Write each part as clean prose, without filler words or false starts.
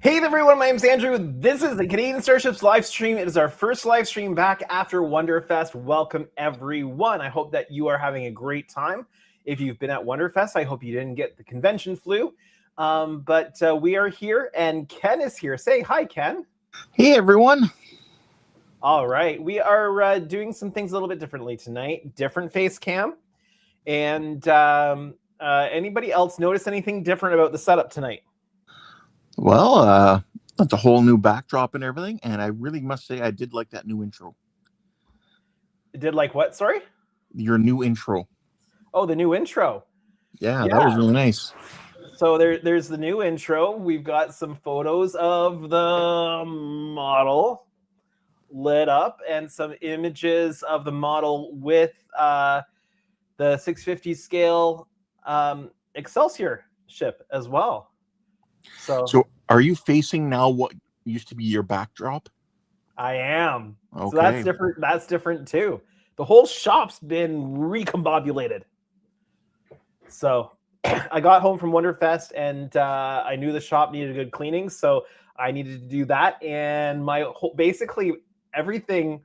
Hey everyone, my name's Andrew. This is the Canadian Starships live stream. It is our first live stream back after Wonderfest. Welcome everyone. I hope that you are having a great time. If you've been at Wonderfest, I hope you didn't get the convention flu. But we are here and Ken is here. Say hi, Ken. Hey everyone. All right, we are doing some things a little bit differently tonight. Different face cam. And anybody else notice anything different about the setup tonight? Well, that's a whole new backdrop and everything, and I really must say I did like that new intro. Did like what? Sorry? Your new intro. Oh, the new intro. Yeah, that was really nice. So there's the new intro. We've got some photos of the model lit up and some images of the model with the 650 scale Excelsior ship as well. So are you facing now what used to be your backdrop? I am. Okay. So that's different. That's different too. The whole shop's been recombobulated. So I got home from Wonderfest and I knew the shop needed a good cleaning, so I needed to do that. And my whole, basically everything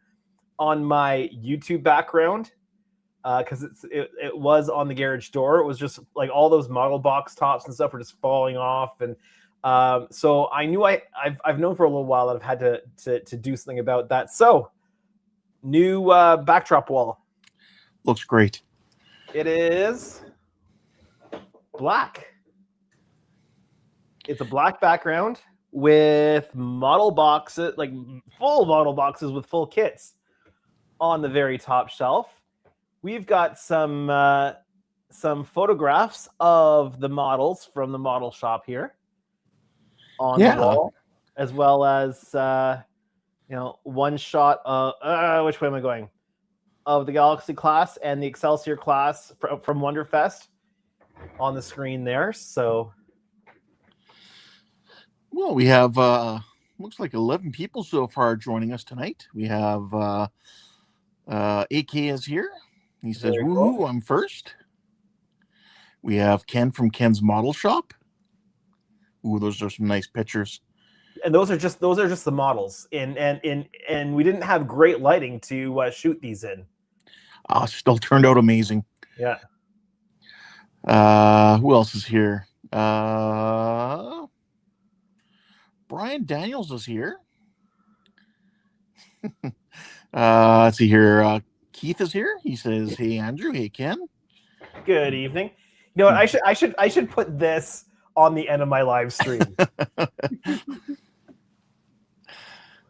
on my YouTube background, because it was on the garage door, it was just like all those model box tops and stuff were just falling off. And so I knew I've known for a little while that I've had to do something about that. So new backdrop wall. Looks great. It is black. It's a black background with model boxes, like full model boxes with full kits on the very top shelf. We've got some photographs of the models from the model shop here on the wall, as well as one shot of which way am I going? Of the Galaxy class and the Excelsior class from Wonderfest on the screen there. So, well, we have looks like 11 people so far joining us tonight. We have AK is here. He says, "Woohoo! Cool. I'm first." We have Ken from Ken's Model Shop. Ooh, those are some nice pictures. And those are just the models. And we didn't have great lighting to shoot these in. Still turned out amazing. Yeah. Who else is here? Brian Daniels is here. Let's see here. Keith is here. He says, "Hey Andrew, hey Ken. Good evening." You know what? I should put this on the end of my live stream.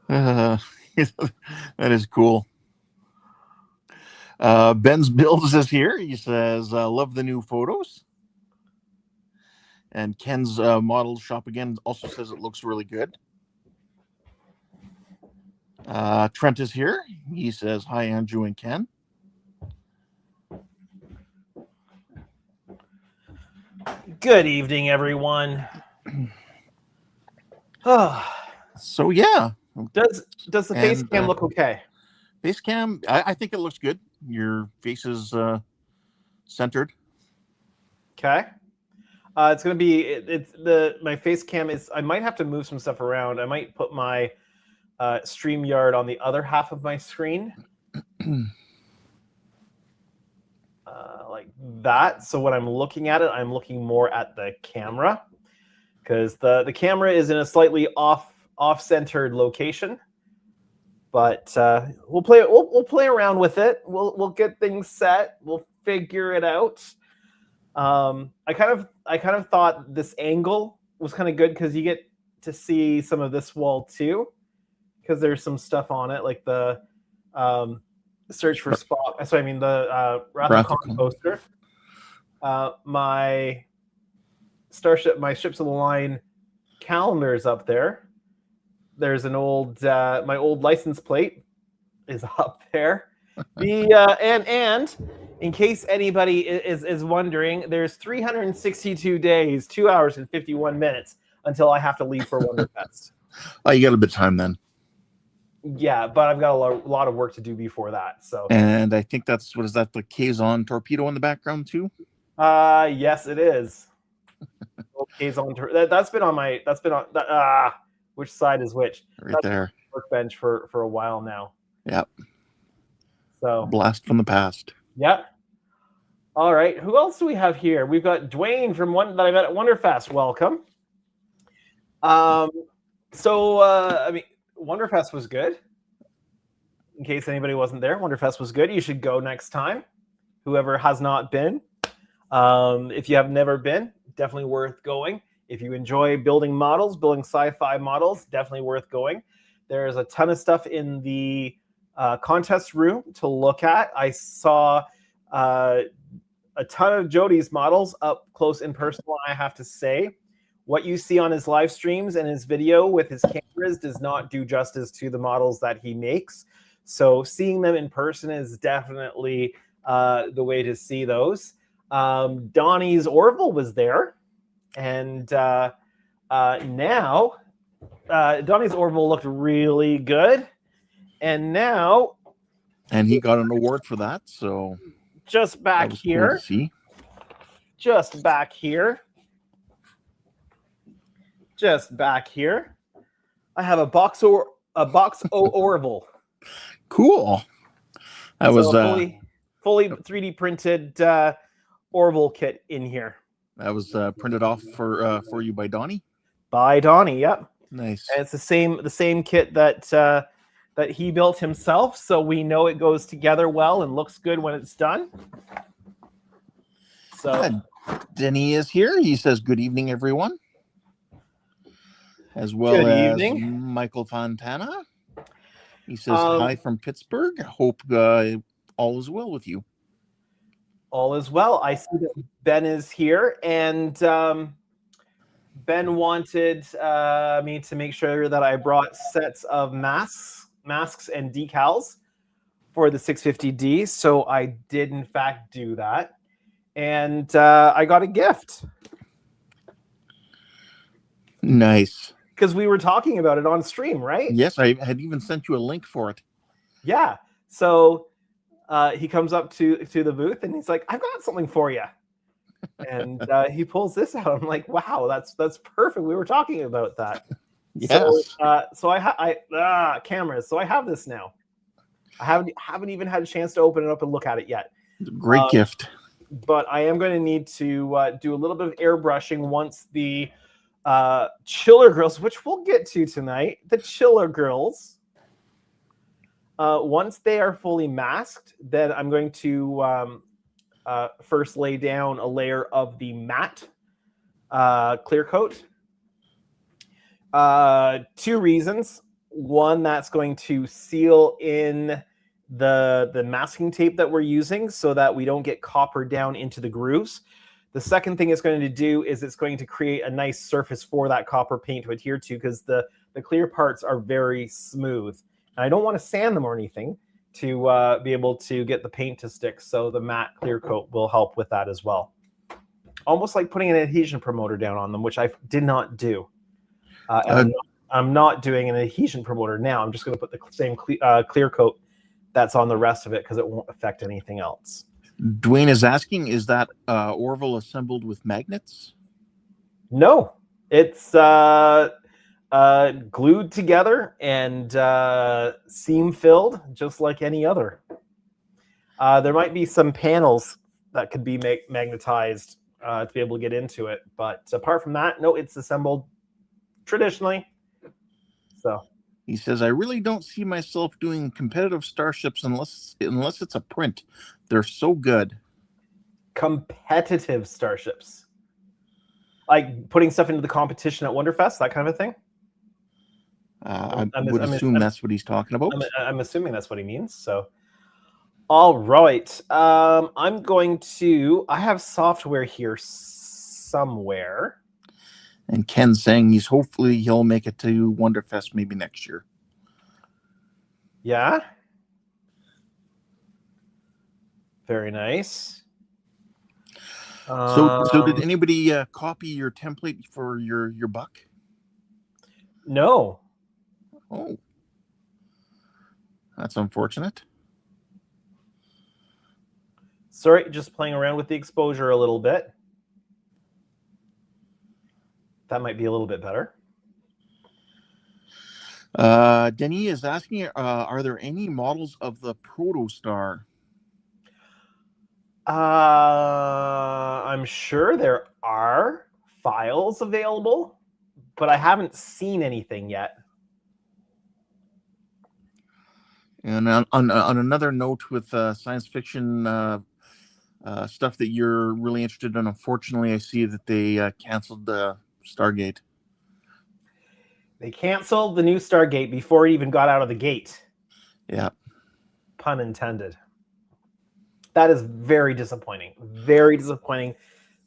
That is cool. Ben's Builds is here. He says, "Love the new photos." And Ken's model shop again also says it looks really good. Trent is here. He says, "Hi, Andrew and Ken." Good evening, everyone. So yeah, does the face cam look okay? Face cam, I think it looks good. Your face is centered. Okay. It's gonna be my face cam is. I might have to move some stuff around. I might put my StreamYard on the other half of my screen, like that. So when I'm looking at it, I'm looking more at the camera, because the camera is in a slightly off-centered location. But we'll play around with it. We'll get things set. We'll figure it out. I kind of thought this angle was kind of good because you get to see some of this wall too, because there's some stuff on it, like the Search for Spock. So I mean the Wrath of Khan poster. My Starship, my Ships of the Line calendar is up there. There's an old my old license plate is up there. And in case anybody is wondering, there's 362 days, 2 hours and 51 minutes until I have to leave for Wonderfest. Oh, you got a bit of time then. Yeah, but I've got a lot of work to do before that. So, and I think that's what is that, the Kazon torpedo in the background too? Yes, it is. That's been on my. That's been on. Which side is which? Right there. Workbench for a while now. Yep. So blast from the past. Yep. All right. Who else do we have here? We've got Dwayne from one that I met at Wonderfest. Welcome. I mean, Wonderfest was good. In case anybody wasn't there, Wonderfest was good. You should go next time. Whoever has not been, if you have never been, definitely worth going. If you enjoy building models, building sci-fi models, definitely worth going. There's a ton of stuff in the contest room to look at. I saw a ton of Jody's models up close and personal. I have to say, what you see on his live streams and his video with his cameras does not do justice to the models that he makes. So seeing them in person is definitely the way to see those. Donnie's Orville was there, and now Donnie's Orville looked really good, and now he got an award for that. So just back here, cool to see. Just back here, I have a box O Orville. Cool. That was fully 3D printed Orville kit in here. That was printed off for you by Donnie. By Donnie, yep. Nice. And it's the same kit that he built himself, so we know it goes together well and looks good when it's done. So Denny is here. He says, "Good evening, everyone." As well as Michael Fontana. He says, "Hi from Pittsburgh. Hope all is well with you." All is well. I see that Ben is here, and Ben wanted me to make sure that I brought sets of masks and decals for the 650D. So I did, in fact, do that. And I got a gift. Nice. Because we were talking about it on stream, right? Yes, I had even sent you a link for it. Yeah. So he comes up to the booth and he's like, "I've got something for you." And he pulls this out. I'm like, "Wow, that's perfect. We were talking about that." Yes. So I cameras. So I have this now. I haven't even had a chance to open it up and look at it yet. Great gift. But I am going to need to do a little bit of airbrushing once the Chiller Girls, which we'll get to tonight, the Chiller Girls, once they are fully masked, then I'm going to first lay down a layer of the matte clear coat. 2 reasons. One, that's going to seal in the masking tape that we're using so that we don't get copper down into the grooves. The second thing it's going to do is it's going to create a nice surface for that copper paint to adhere to, because the clear parts are very smooth. And I don't want to sand them or anything to be able to get the paint to stick. So the matte clear coat will help with that as well. Almost like putting an adhesion promoter down on them, which I did not do. I'm not doing an adhesion promoter now. I'm just going to put the same clear coat that's on the rest of it because it won't affect anything else. Dwayne is asking, is that Orville assembled with magnets? No, it's glued together and seam filled, just like any other. There might be some panels that could be magnetized to be able to get into it, but apart from that, no, it's assembled traditionally. So he says, "I really don't see myself doing competitive Starships unless it's a print. They're so good." Competitive Starships, like putting stuff into the competition at Wonderfest, that kind of a thing. I would assume that's what he's talking about. I'm assuming that's what he means. So, all right. I have software here somewhere. And Ken's saying hopefully he'll make it to Wonderfest maybe next year. Yeah. Very nice. So did anybody copy your template for your buck? No. Oh, that's unfortunate. Sorry, just playing around with the exposure a little bit. That might be a little bit better. Denny is asking, are there any models of the Protostar? I'm sure there are files available, but I haven't seen anything yet. And on another note with science fiction stuff that you're really interested in, unfortunately, I see that they canceled Stargate. They canceled the new Stargate before it even got out of the gate. Yeah. Pun intended. That is very disappointing. Very disappointing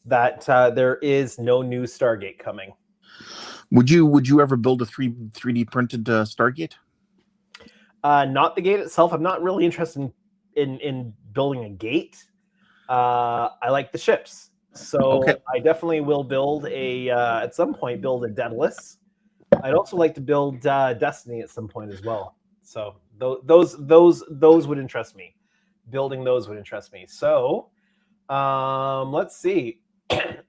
that there is no new Stargate coming. Would you ever build a 3D printed Stargate? Not the gate itself. I'm not really interested in building a gate. I like the ships, so Okay. I definitely will build at some point build a Daedalus. I'd also like to build Destiny at some point as well. So those would interest me. Building those would interest me. So let's see.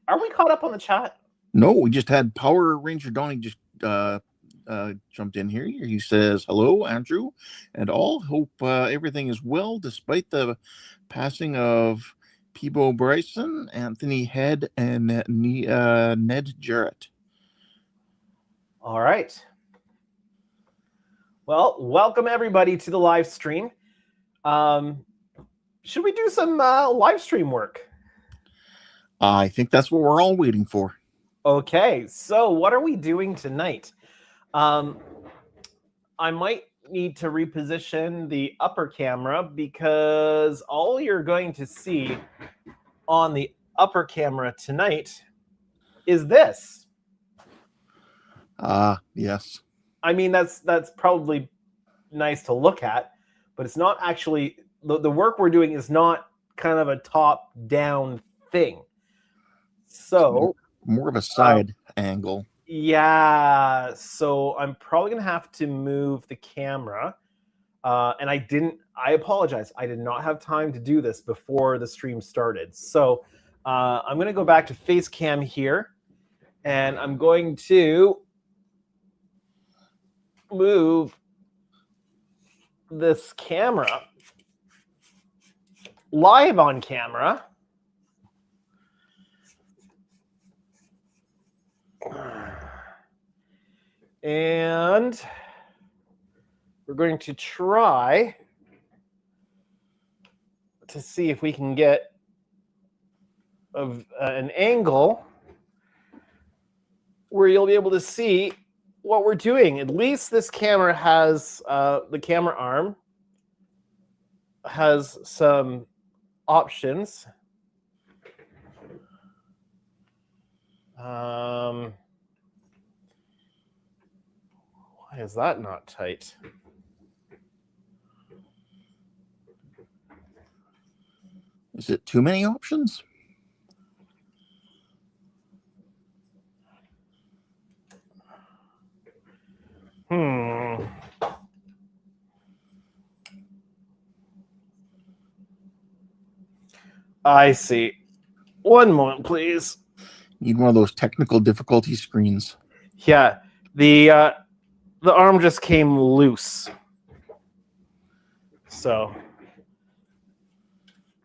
Are we caught up on the chat? No, we just had Power Ranger Donnie just jumped in here. He says, hello, Andrew, and all. Hope everything is well despite the passing of Peebo Bryson, Anthony Head, and Ned Jarrett. All right. Well, welcome everybody to the live stream. Should we do some live stream work? I think that's what we're all waiting for. Okay, so what are we doing tonight? I might need to reposition the upper camera because all you're going to see on the upper camera tonight is this. Yes. I mean, that's probably nice to look at, but it's not actually, the work we're doing is not kind of a top-down thing. So more of a side angle. Yeah, so I'm probably gonna have to move the camera. And I apologize. I did not have time to do this before the stream started. So I'm gonna go back to face cam here, and I'm going to move this camera live on camera. And we're going to try to see if we can get an angle where you'll be able to see what we're doing. At least this camera has, the camera arm has some options. Why is that not tight? Is it too many options? I see. One moment, please. Need one of those technical difficulty screens. Yeah, the arm just came loose. So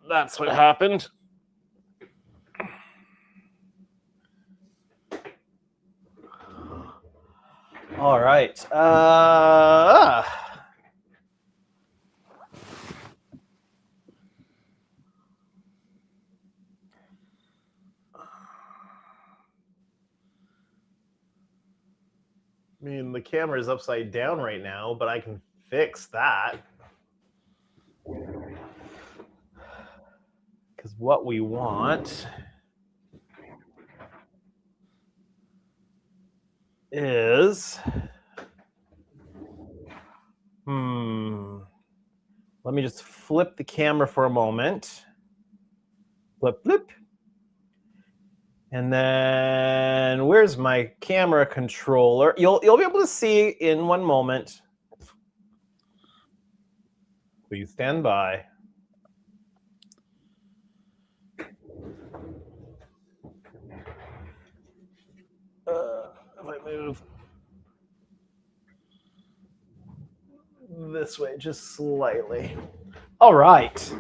that's what happened. All right. I mean, the camera is upside down right now, but I can fix that. Because what we want is, let me just flip the camera for a moment. Flip, flip. And then where's my camera controller? You'll be able to see in one moment. Please stand by. move this way just slightly. All right.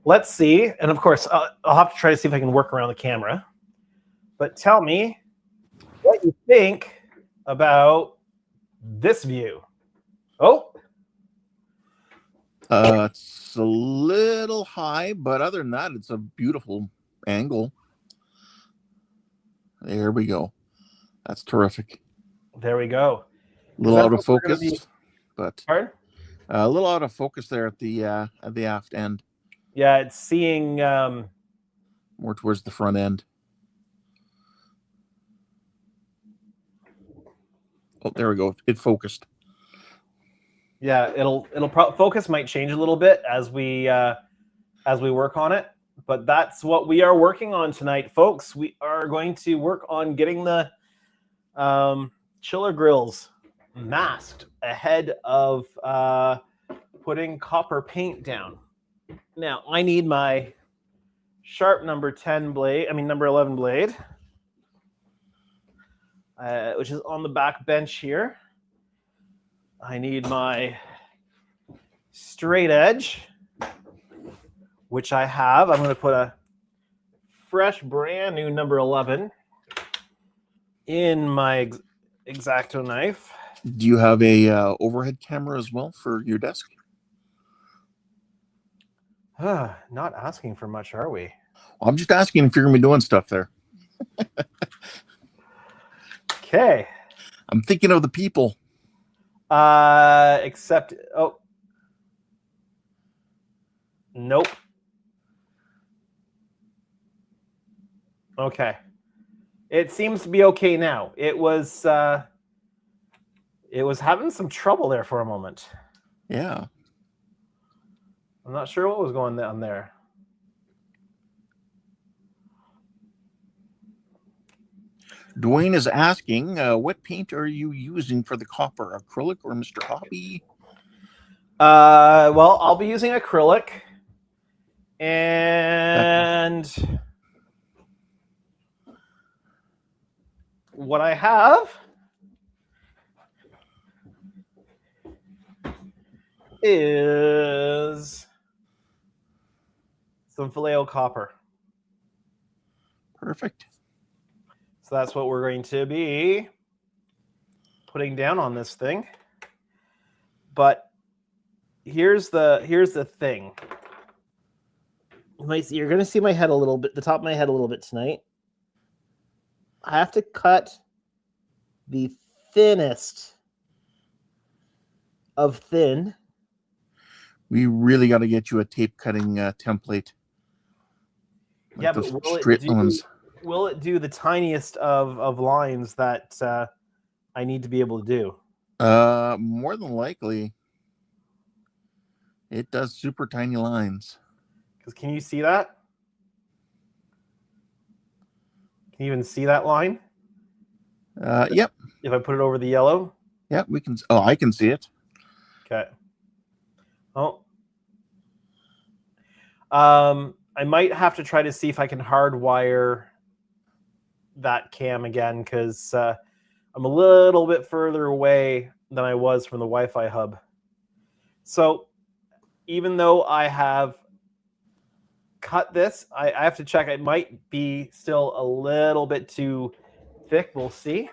Let's see. And of course, I'll have to try to see if I can work around the camera. But tell me what you think about this view. Oh. It's a little high, but other than that, it's a beautiful angle. There we go. That's terrific. There we go. A little out of focus, but pardon? A little out of focus there at the aft end. Yeah, it's seeing more towards the front end. Oh, there we go. It focused. Yeah, it'll focus might change a little bit as we work on it, but that's what we are working on tonight, folks. We are going to work on getting the chiller grills masked ahead of putting copper paint down. Now I need my sharp number 10 blade, number 11 blade, which is on the back bench here. I need my straight edge, which I have. I'm going to put a fresh, brand new number 11 in my X-Acto knife. Do you have a overhead camera as well for your desk? Not asking for much, are we? Well, I'm just asking if you're going to be doing stuff there. Okay. I'm thinking of the people. Except, nope. Okay. It seems to be okay now. It was having some trouble there for a moment. Yeah. I'm not sure what was going on there. Dwayne is asking, what paint are you using for the copper? Acrylic or Mr. Hobby? Well, I'll be using acrylic. And what I have is some Vallejo copper. Perfect. So that's what we're going to be putting down on this thing. But here's the thing. You're going to see my head a little bit, the top of my head a little bit tonight. I have to cut the thinnest of thin. We really got to get you a tape cutting template. Like yeah, but will it do the tiniest of lines that I need to be able to do? More than likely, it does super tiny lines. Because can you see that? Can you even see that line? Yep. If I put it over the yellow? Yep, we can. Oh, I can see it. Okay. Oh. I might have to try to see if I can hardwire that cam again, because I'm a little bit further away than I was from the Wi-Fi hub. So even though I have cut this, I have to check. It might be still a little bit too thick. We'll see.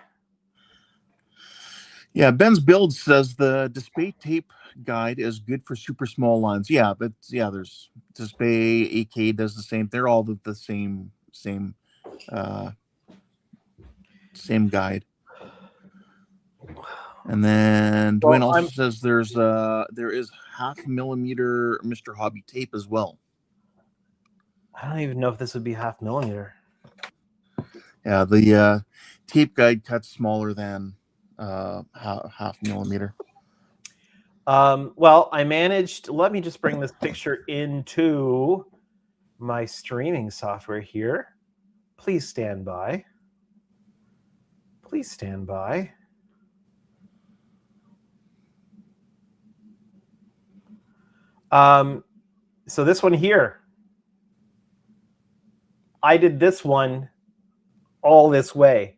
Yeah, Ben's Build says the display tape guide is good for super small lines. Yeah, but yeah, there's display, AK does the same. They're all the same guide. And then Dwayne also says there is 0.5 millimeter Mr. Hobby tape as well. I don't even know if this would be 0.5 millimeter. Yeah, the tape guide cuts smaller than 0.5 millimeter. Well, I managed. Let me just bring this picture into my streaming software here. Please stand by. Please stand by. So this one here, I did this one all this way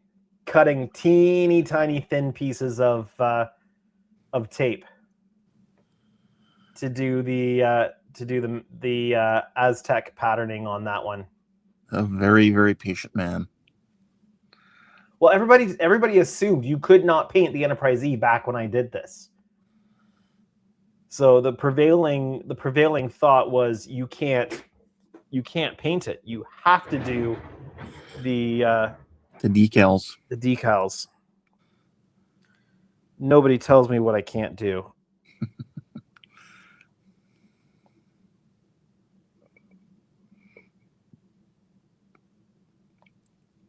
cutting teeny tiny thin pieces of tape to do the Aztec patterning on that one. A very, very patient man. Well, everybody assumed you could not paint the Enterprise E back when I did this. So the prevailing thought was you can't paint it. You have to do the decals. The decals. Nobody tells me what I can't do.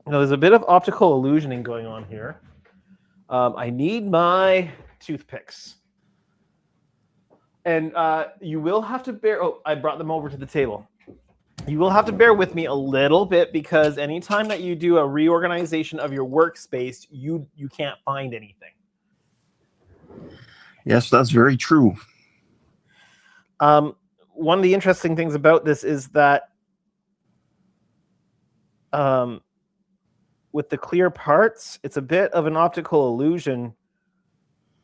There's a bit of optical illusioning going on here. I need my toothpicks. And you will have to bear... Oh, I brought them over to the table. You will have to bear with me a little bit because anytime that you do a reorganization of your workspace, you can't find anything. Yes, that's very true. One of the interesting things about this is that with the clear parts, it's a bit of an optical illusion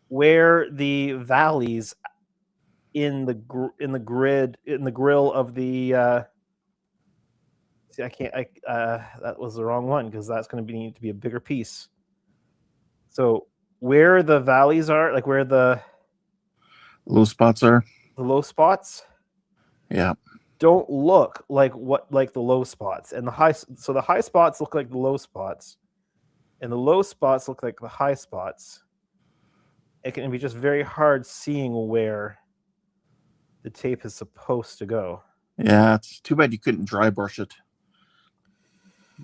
where the valleys in the grill of the see, that was the wrong one because that's going to need to be a bigger piece. So where the valleys are, like where the low spots are, the low spots, yeah, don't look like the low spots, and the high spots look like the low spots, and the low spots look like the high spots. It can be just very hard seeing where the tape is supposed to go. Yeah, it's too bad you couldn't dry brush it.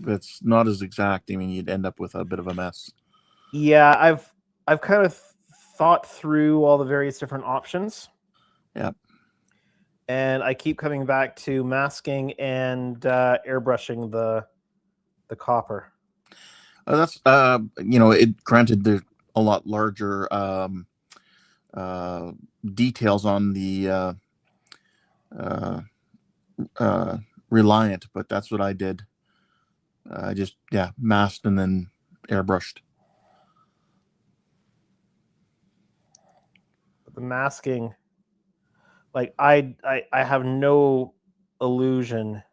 It's not as exact. I mean, you'd end up with a bit of a mess. Yeah, I've kind of thought through all the various different options. Yeah. And I keep coming back to masking and airbrushing the copper. That's it. Granted, there's a lot larger details on the Reliant, but that's what I did. I just masked and then airbrushed. The masking, like I have no illusion,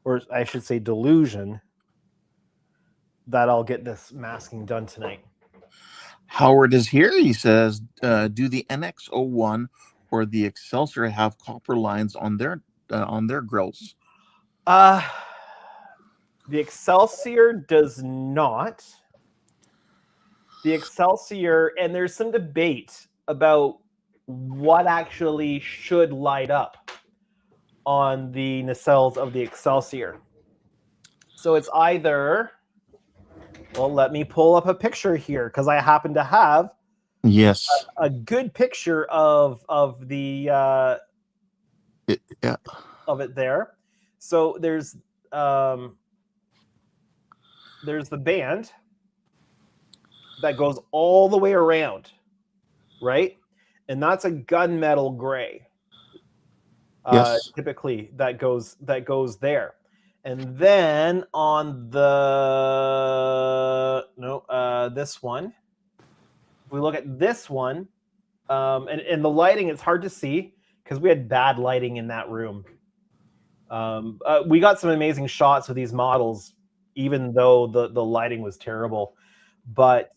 or I should say delusion, that I'll get this masking done tonight. Howard is here. He says, do the NX-01 or the Excelsior have copper lines on their grills? The Excelsior does not. The Excelsior, and there's some debate about what actually should light up on the nacelles of the Excelsior. So it's either, well, let me pull up a picture here because I happen to have a good picture of the of it there. So there's the band that goes all the way around, right? And that's a gunmetal gray. Yes. Typically that goes there. And then on the this one, if we look at this one, and the lighting, it's hard to see because we had bad lighting in that room. We got some amazing shots of these models, even though the lighting was terrible. But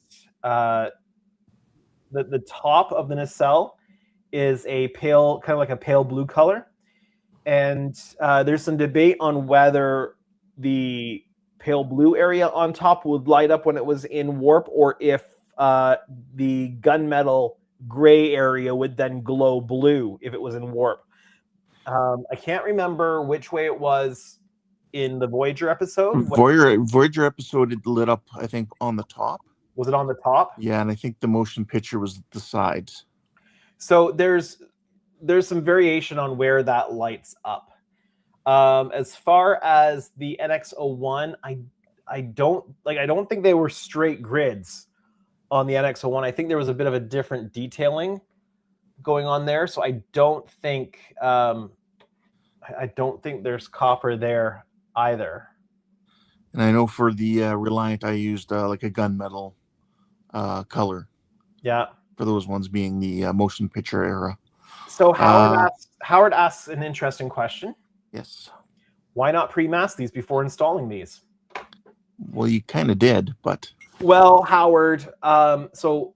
the top of the nacelle is a pale, kind of like a pale blue color. And there's some debate on whether the pale blue area on top would light up when it was in warp, or if the gunmetal gray area would then glow blue if it was in warp. I can't remember which way it was in the Voyager episode. Voyager episode, it lit up, I think, on the top. Was it on the top? Yeah, and I think the motion picture was the sides. So there's some variation on where that lights up. As far as the NX-01, I don't think they were straight grids on the NX-01. I think there was a bit of a different detailing going on there. So I don't think there's copper there either. And I know for the Reliant, I used like a gunmetal color Yeah. for those ones being the motion picture era. So Howard asks an interesting question. Yes. Why not pre-mask these before installing these? Well, you kind of did, but Well, Howard, so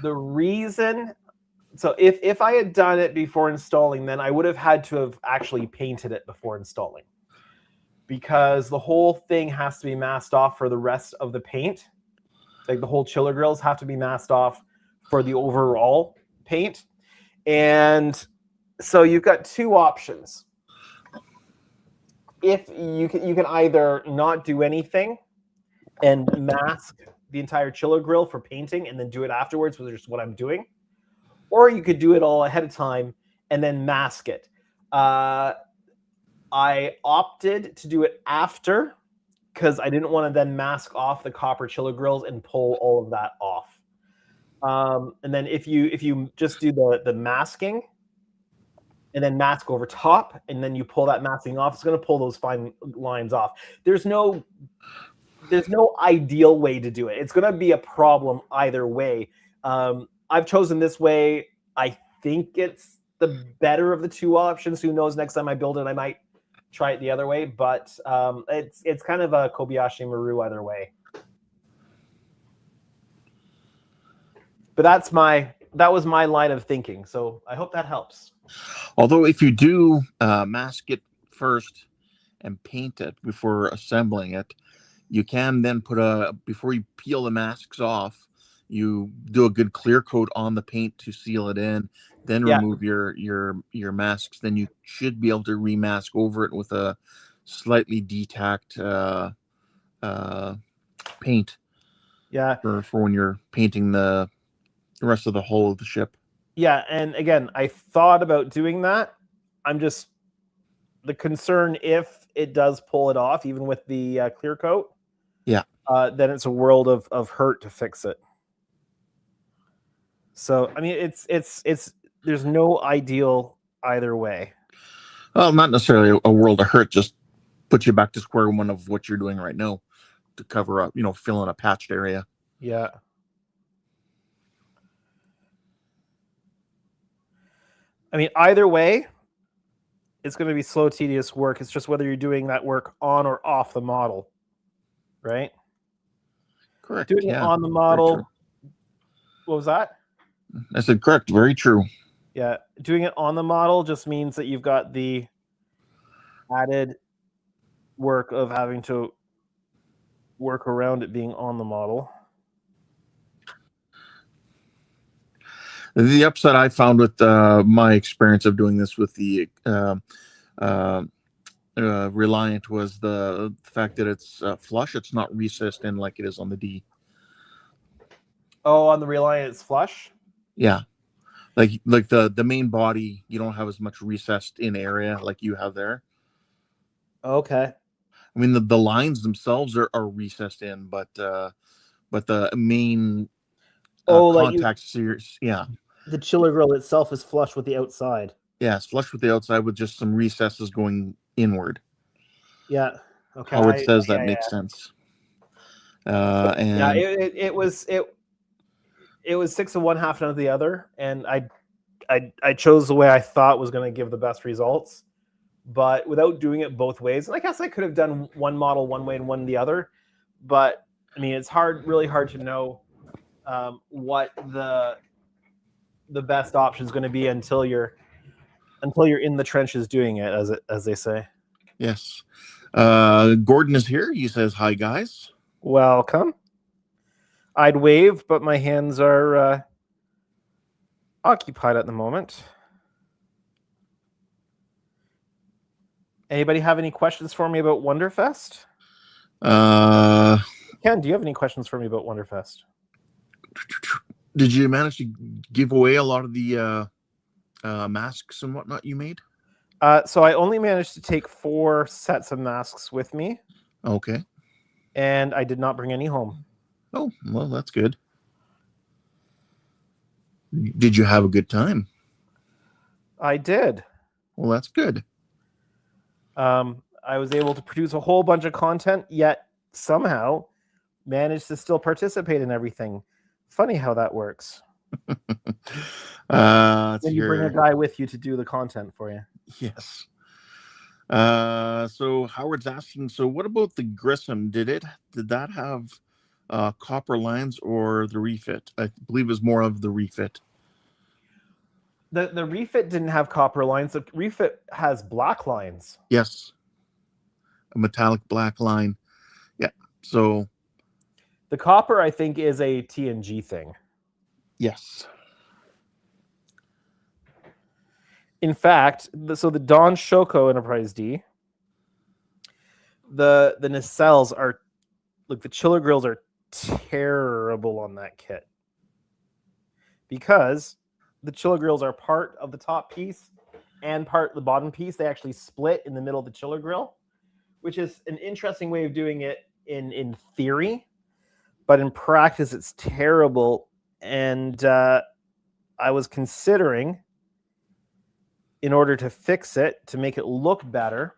the reason, so if I had done it before installing, then I would have had to have actually painted it before installing, because the whole thing has to be masked off for the rest of the paint. Like the whole chiller grills have to be masked off for the overall paint. And so you've got two options. If you can either not do anything and mask the entire chiller grill for painting and then do it afterwards, which is what I'm doing, or you could do it all ahead of time and then mask it. I opted to do it after because I didn't want to then mask off the copper chiller grills and pull all of that off. And then if you just do the masking and then mask over top, and then you pull that masking off, it's going to pull those fine lines off. There's no ideal way to do it. It's going to be a problem either way. I've chosen this way. I think it's the better of the two options. Who knows? Next time I build it, I might try it the other way. But it's kind of a Kobayashi Maru either way. But that was my line of thinking. So I hope that helps. Although if you do mask it first and paint it before assembling it, you can then before you peel the masks off, you do a good clear coat on the paint to seal it in, then remove your masks. Then you should be able to remask over it with a slightly detacked paint. Yeah. For when you're painting the rest of the hull of the ship. Yeah, and again, I thought about doing that. I'm just the concern if it does pull it off, even with the clear coat. Yeah. Then it's a world of hurt to fix it. So I mean, it's there's no ideal either way. Well, not necessarily a world of hurt. Just put you back to square one of what you're doing right now to cover up, fill in a patched area. Yeah. I mean, either way, it's going to be slow, tedious work. It's just whether you're doing that work on or off the model, right? Correct. Doing it on the model. What was that? I said correct. Very true. Yeah. Doing it on the model just means that you've got the added work of having to work around it being on the model. The upside I found with my experience of doing this with the Reliant was the fact that it's flush. It's not recessed in like it is on the D. Oh, on the Reliant, it's flush? Yeah. Like the main body, you don't have as much recessed in area like you have there. Okay. I mean, the lines themselves are recessed in, but the main contact series, yeah. The chiller grill itself is flush with the outside. Yeah, it's flush with the outside with just some recesses going inward. Yeah. Okay. Howard says that makes sense. And yeah, it was 6 of one, half of the other, and I chose the way I thought was going to give the best results, but without doing it both ways. And I guess I could have done one model one way and one the other, but I mean, it's really hard to know what the best option is going to be until you're in the trenches doing it, as they say. Yes. Gordon is here. He says, "Hi, guys. Welcome." I'd wave, but my hands are occupied at the moment. Anybody have any questions for me about Wonderfest? Ken, do you have any questions for me about Wonderfest? Did you manage to give away a lot of the masks and whatnot you made? So I only managed to take 4 sets of masks with me. Okay. And I did not bring any home. Oh, well, that's good. Did you have a good time? I did. Well, that's good. I was able to produce a whole bunch of content, yet somehow managed to still participate in everything. Funny how that works. When you bring a guy with you to do the content for you. Yes. So Howard's asking, so what about the Grissom? Did that have copper lines or the refit? I believe it was more of the refit. The refit didn't have copper lines. The refit has black lines. Yes. A metallic black line. Yeah. So the copper, I think, is a TNG thing. Yes. In fact, so the Don Shoko Enterprise D, the nacelles are, like, the chiller grills are terrible on that kit, because the chiller grills are part of the top piece and part of the bottom piece. They actually split in the middle of the chiller grill, which is an interesting way of doing it in theory, but in practice it's terrible. And I was considering, in order to fix it, to make it look better,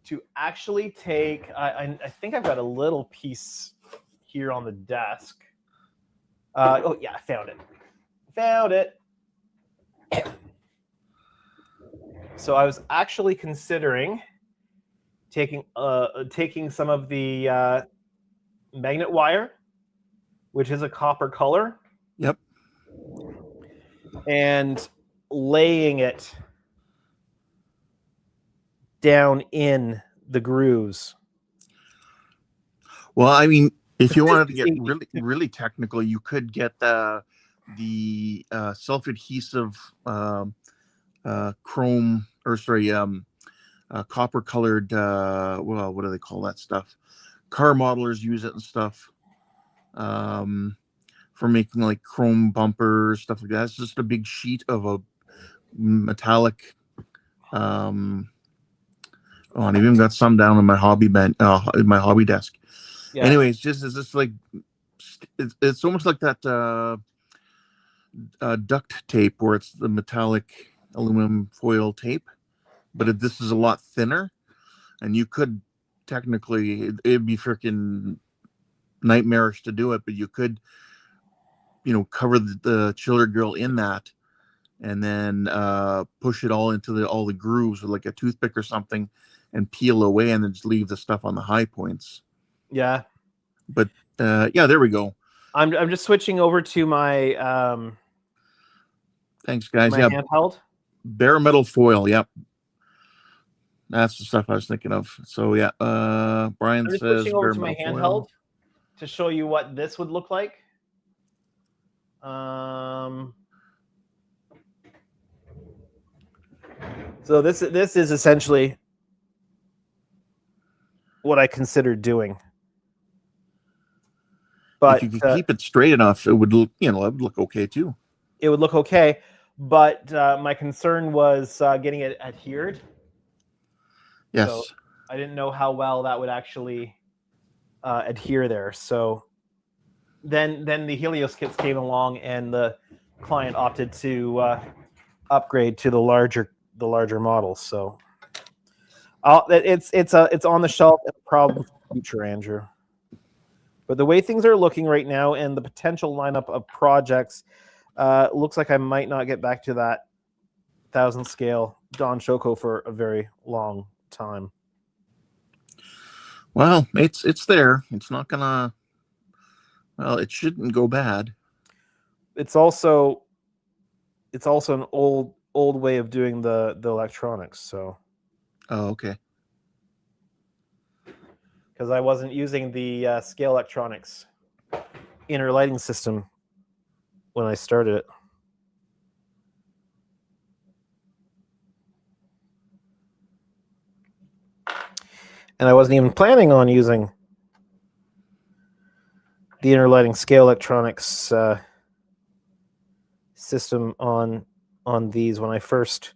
to actually take, I think I've got a little piece here on the desk. Oh yeah, I found it. So I was actually considering taking some of the magnet wire, which is a copper color. Yep. And laying it down in the grooves. Well, I mean, if you wanted to get really technical, you could get the self-adhesive chrome, or sorry, copper colored, well, what do they call that stuff? Car modelers use it and stuff, for making like chrome bumpers, stuff like that. It's just a big sheet of a metallic, oh, and I've even got some down on my hobby desk. Yeah. Anyways, it's just like, it's almost like that duct tape, where it's the metallic aluminum foil tape, but this is a lot thinner, and you could technically, it'd be freaking nightmarish to do it, but you could, cover the chiller grill in that, and then push it all into all the grooves with like a toothpick or something, and peel away, and then just leave the stuff on the high points. Yeah. But yeah, there we go. I'm just switching over to my thanks guys. My handheld. Bare metal foil. Yep. That's the stuff I was thinking of. So yeah, Brian says switching over to my handheld to show you what this would look like. So this is essentially what I considered doing. But if you could keep it straight enough, it would look, it would look okay too. It would look okay, but my concern was getting it adhered. Yes. So I didn't know how well that would actually adhere there. So then the Helios kits came along, and the client opted to upgrade to the larger model. So it's on the shelf and probably future, Andrew. But the way things are looking right now, and the potential lineup of projects, looks like I might not get back to that 1000 scale Don Shoko for a very long time. Well, it's there. It's not gonna. Well, it shouldn't go bad. It's also an old way of doing the electronics. So. Oh, okay. Because I wasn't using the scale electronics inner lighting system when I started it. And I wasn't even planning on using the inner lighting scale electronics system on these when I first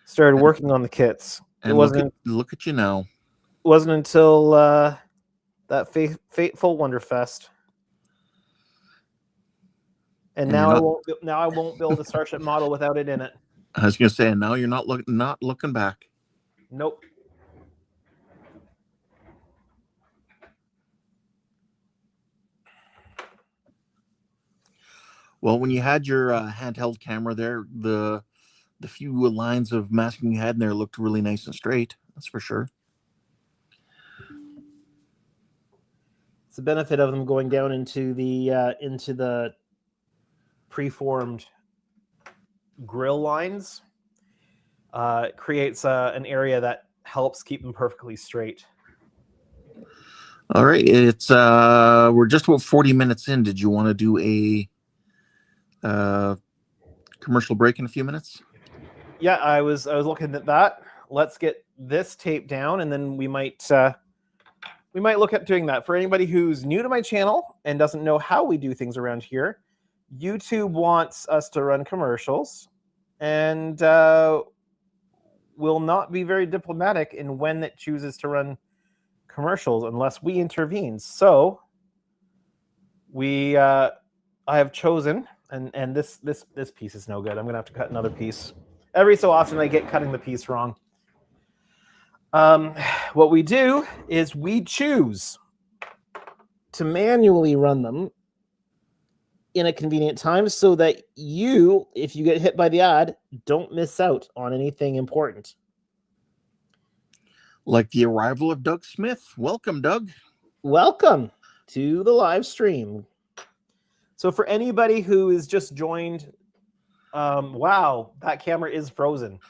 started working on the kits. And it wasn't. Look at you now. It wasn't until that fateful Wonderfest, and now I won't build a Starship model without it in it. I was gonna say, and now you're not looking back. Nope. Well, when you had your handheld camera there, the few lines of masking you had in there looked really nice and straight. That's for sure. It's the benefit of them going down into the preformed grill lines. Creates an area that helps keep them perfectly straight. All right, it's we're just about 40 minutes in. Did you want to do a commercial break in a few minutes? Yeah, I was looking at that. Let's get this tape down, and then we might look at doing that. For anybody who's new to my channel and doesn't know how we do things around here, YouTube wants us to run commercials, and will not be very diplomatic in when it chooses to run commercials unless we intervene. So I have chosen, and this piece is no good. I'm gonna have to cut another piece. Every so often I get cutting the piece wrong. What we do is we choose to manually run them in a convenient time so that you, if you get hit by the ad, don't miss out on anything important. Like the arrival of Doug Smith. Welcome, Doug. Welcome to the live stream. So for anybody who is just joined, wow, that camera is frozen.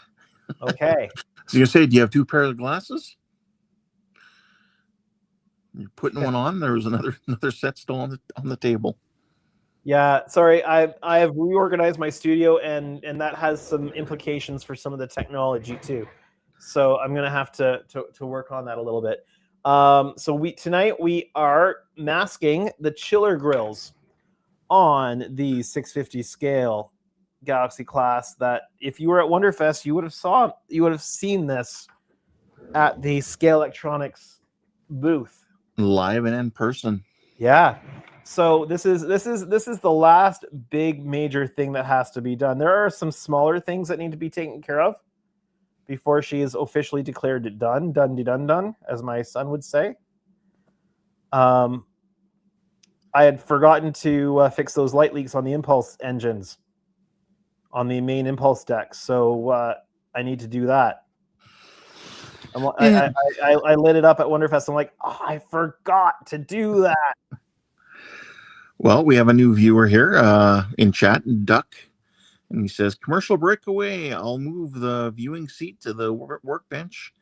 Okay. So you say, do you have two pairs of glasses? You're putting one on. There was another set still on the table. Yeah, sorry. I have reorganized my studio, and that has some implications for some of the technology too. So I'm gonna have to work on that a little bit. So tonight we are masking the chiller grills on the 650 scale Galaxy class. That if you were at Wonderfest, you would have seen this at the Scale Electronics booth, live and in person. Yeah. So this is the last big major thing that has to be done. There are some smaller things that need to be taken care of before she is officially declared it done, as my son would say. I had forgotten to fix those light leaks on the impulse engines on the main impulse deck, so I need to do that. I lit it up at Wonderfest. I'm like, oh, I forgot to do that. Well, we have a new viewer here in chat, Duck, and he says, commercial breakaway. I'll move the viewing seat to the workbench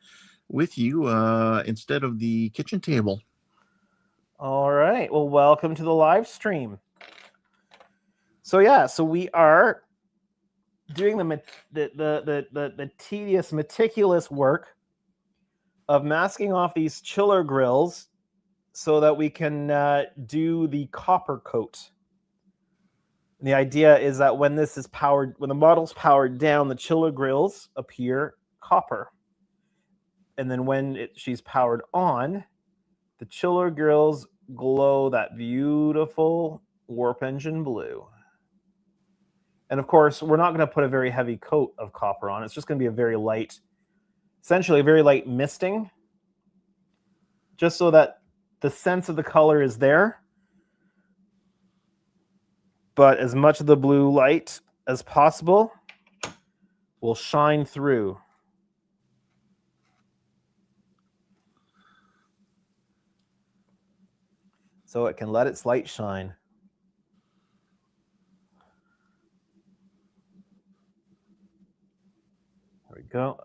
with you instead of the kitchen table. All right. Well, welcome to the live stream. So yeah, so we are doing the tedious, meticulous work of masking off these chiller grills so that we can do the copper coat. And the idea is that when the model's powered down, the chiller grills appear copper. And then when she's powered on, the chiller grills glow that beautiful warp engine blue. And of course, we're not going to put a very heavy coat of copper on. It's just going to be a very light, essentially a very light misting, just so that the sense of the color is there, but as much of the blue light as possible will shine through. So it can let its light shine. There we go.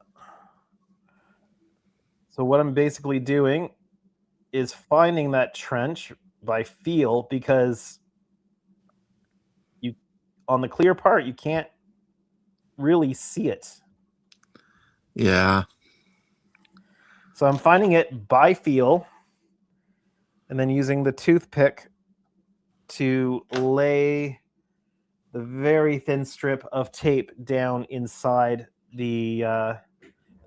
So what I'm basically doing is finding that trench by feel, because on the clear part, you can't really see it. Yeah. So I'm finding it by feel and then using the toothpick to lay the very thin strip of tape down inside the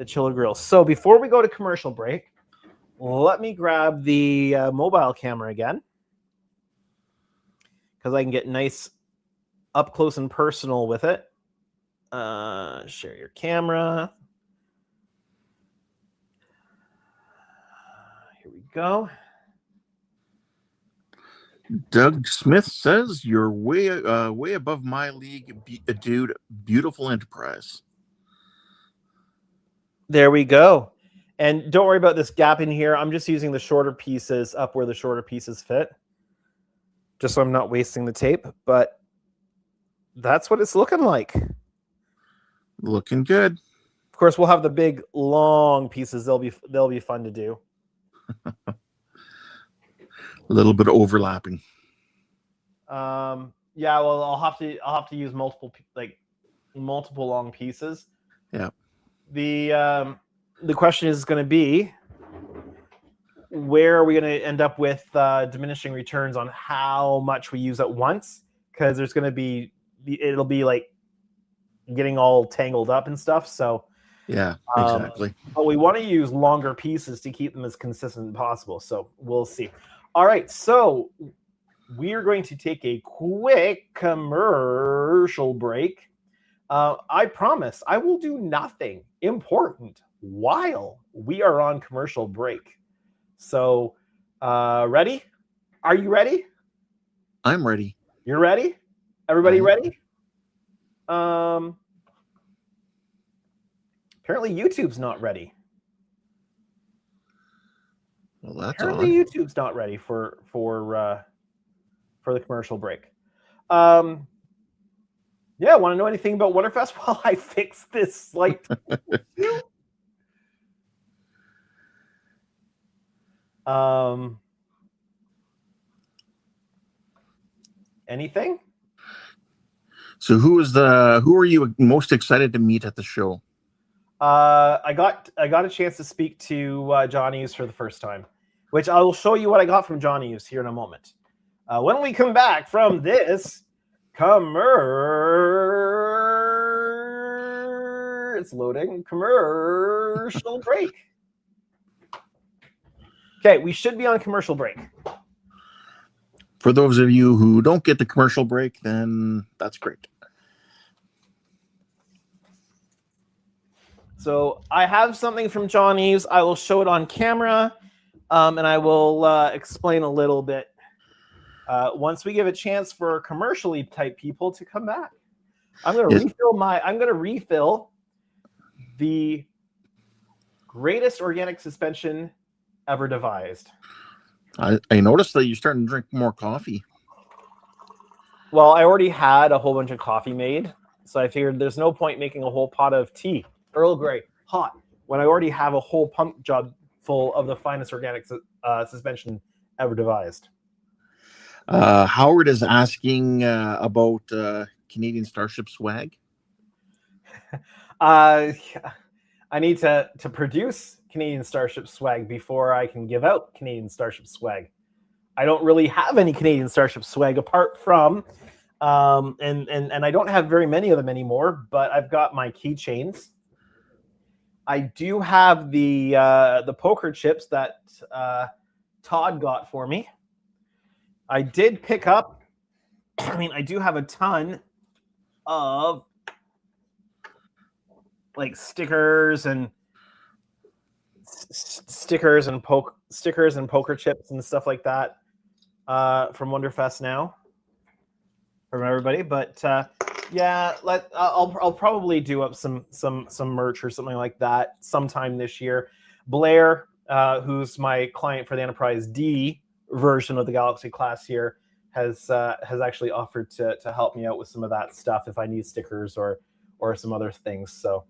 chiller grill. So before we go to commercial break, let me grab the mobile camera again, because I can get nice up close and personal with it. Share your camera. go. Doug Smith says you're way above my league, dude. Beautiful enterprise. There we go. And don't worry about this gap in here. I'm just using the shorter pieces up where the shorter pieces fit, just so I'm not wasting the tape. But that's what it's looking like. Looking good. Of course, we'll have the big long pieces. They'll be fun to do. A little bit of overlapping. Yeah, well, I'll have to use multiple long pieces. Yeah. The question is going to be, where are we going to end up with diminishing returns on how much we use at once? Because there's going to be, it'll be like getting all tangled up and stuff. So yeah, exactly. But we want to use longer pieces to keep them as consistent as possible. So we'll see. All right, so we are going to take a quick commercial break. I promise I will do nothing important while we are on commercial break. So, ready? Are you ready? I'm ready. You're ready? Everybody ready? Apparently YouTube's not ready. Well, that's apparently odd. YouTube's not ready for the commercial break. Yeah, want to know anything about Wonderfest while I fix this slight? Anything? So who are you most excited to meet at the show? I got a chance to speak to John Hughes for the first time, which I will show you what I got from John Hughes here in a moment. When we come back from this it's loading commercial break. Okay, we should be on commercial break. For those of you who don't get the commercial break, then that's great. So I have something from John Hughes. I will show it on camera, and I will explain a little bit once we give a chance for commercially type people to come back. I'm going to refill the greatest organic suspension ever devised. I noticed that you're starting to drink more coffee. Well, I already had a whole bunch of coffee made, so I figured there's no point making a whole pot of tea, Earl Grey, hot, when I already have a whole pump job full of the finest organic suspension ever devised. Howard is asking about Canadian Starship swag. I need to produce Canadian Starship swag before I can give out Canadian Starship swag. I don't really have any Canadian Starship swag apart from, and I don't have very many of them anymore, but I've got my keychains. I do have the poker chips that Todd got for me. I did pick up, I do have a ton of like stickers and poker chips and stuff like that from Wonderfest now from everybody. But yeah, I'll probably do up some merch or something like that sometime this year. Blair, who's my client for the Enterprise D version of the Galaxy class here, has actually offered to help me out with some of that stuff if I need stickers or some other things. So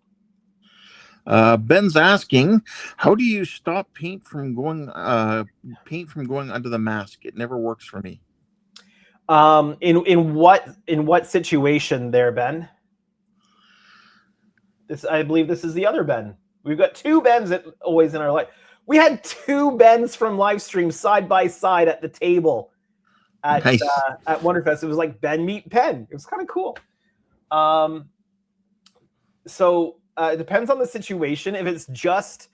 Ben's asking, how do you stop paint from going under the mask? It never works for me. In what situation there, Ben? I believe this is the other Ben. We've got two Bens always in our life. We had two Bens from Livestream side by side at the table at Wonderfest. It was like Ben meet Ben. It was kind of cool. So it depends on the situation. If it's just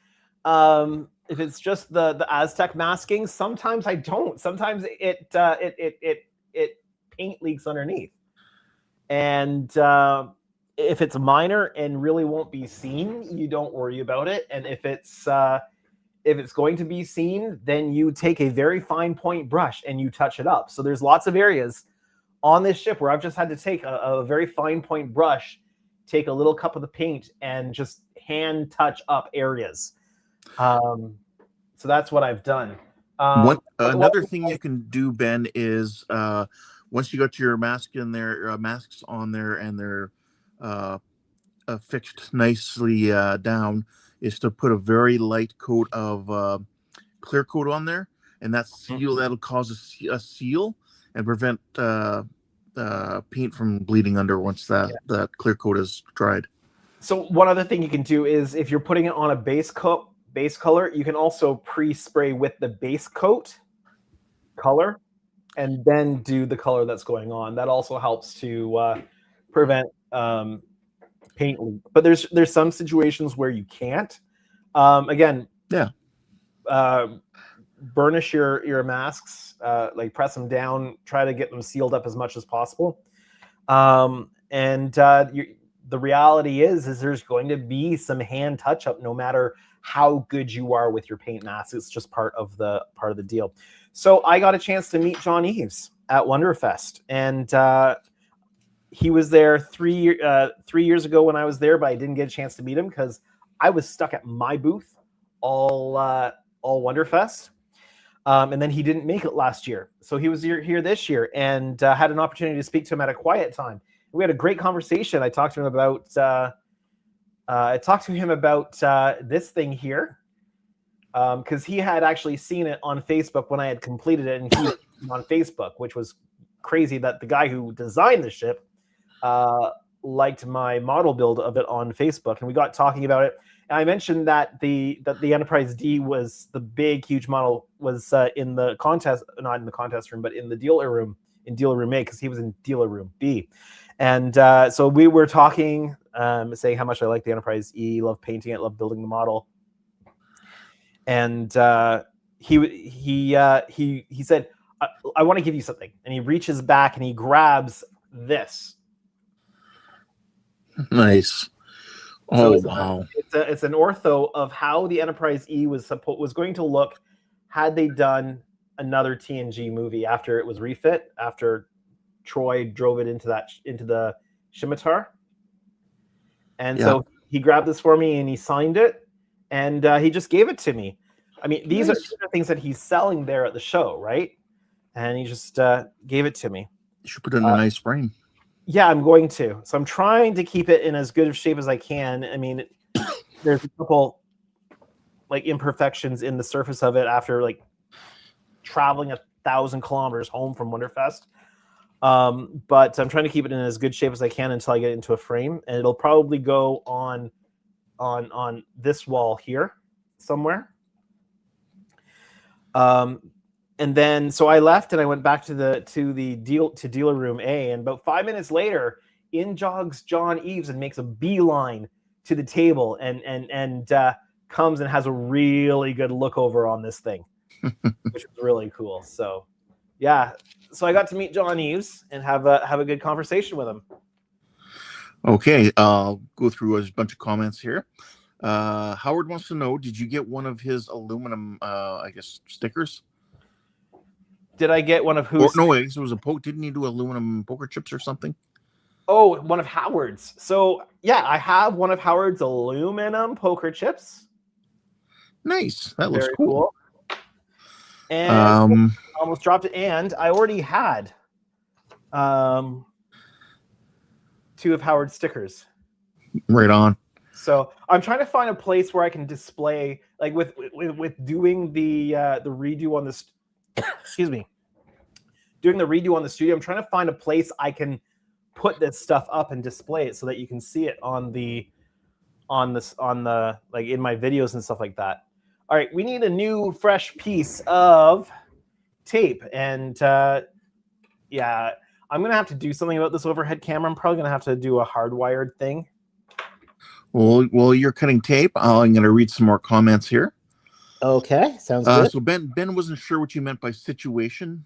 the Aztec masking, sometimes I don't. Sometimes it paint leaks underneath, and if it's minor and really won't be seen, you don't worry about it. And if it's if it's going to be seen, then you take a very fine point brush and you touch it up. So there's lots of areas on this ship where I've just had to take a very fine point brush, take a little cup of the paint, and just hand touch up areas. So that's what I've done. Another thing you can do, Ben, is once you got your mask in there, masks on there, and they're fixed nicely down, is to put a very light coat of clear coat on there, and that'll cause a seal and prevent paint from bleeding under once that clear coat is dried. So one other thing you can do is if you're putting it on a base color, you can also pre-spray with the base coat color and then do the color that's going on. That also helps to prevent paint leak. But there's some situations where you can't. Again, burnish your masks, like press them down, try to get them sealed up as much as possible. The reality is there's going to be some hand touch up no matter how good you are with your paint mask. It's just part of the deal. So I got a chance to meet John Eves at Wonderfest, and he was there 3 years ago when I was there, but I didn't get a chance to meet him because I was stuck at my booth all Wonderfest. And then he didn't make it last year. So he was here this year and had an opportunity to speak to him at a quiet time. We had a great conversation. I talked to him about this thing here because he had actually seen it on Facebook when I had completed it, and he was on Facebook, which was crazy that the guy who designed the ship liked my model build of it on Facebook, and we got talking about it. And I mentioned that the Enterprise D was the big, huge model was in the contest, not in the contest room, but in the dealer room, in dealer room A, because he was in dealer room B. And so we were talking, saying how much I like the Enterprise E, love painting it, love building the model. And he said, I want to give you something. And he reaches back and he grabs this. Nice. Oh, so wow. It's an ortho of how the Enterprise E was going to look had they done another TNG movie after it was refit, after Troy drove it into the Scimitar. And so he grabbed this for me and he signed it, and he just gave it to me. I mean, these are things that he's selling there at the show, right? And he just gave it to me. You should put it in a nice frame. Yeah, I'm going to. So I'm trying to keep it in as good of shape as I can. I mean, there's a couple like imperfections in the surface of it after like traveling 1,000 kilometers home from Wonderfest. But I'm trying to keep it in as good shape as I can until I get into a frame, and it'll probably go on this wall here somewhere. And then so I left and I went back to dealer room A, and about 5 minutes later, in jogs John Eves and makes a beeline to the table and comes and has a really good look over on this thing, which was really cool. So yeah, so I got to meet John Eves and have a good conversation with him. Okay, I'll go through a bunch of comments here. Howard wants to know, did you get one of his aluminum, stickers? Did I get one of whose? No, I guess it was didn't he do aluminum poker chips or something? Oh, one of Howard's. So yeah, I have one of Howard's aluminum poker chips. Nice. That looks cool. And I almost dropped it. And I already had 2 of Howard's stickers. Right on. So I'm trying to find a place where I can display, like with doing the redo on this. Excuse me. Doing the redo on the studio, I'm trying to find a place I can put this stuff up and display it so that you can see it on the like in my videos and stuff like that. All right, we need a new fresh piece of tape, and yeah, I'm gonna have to do something about this overhead camera. I'm probably gonna have to do a hardwired thing. Well, you're cutting tape. I'm gonna read some more comments here. Okay, sounds good. So Ben wasn't sure what you meant by situation.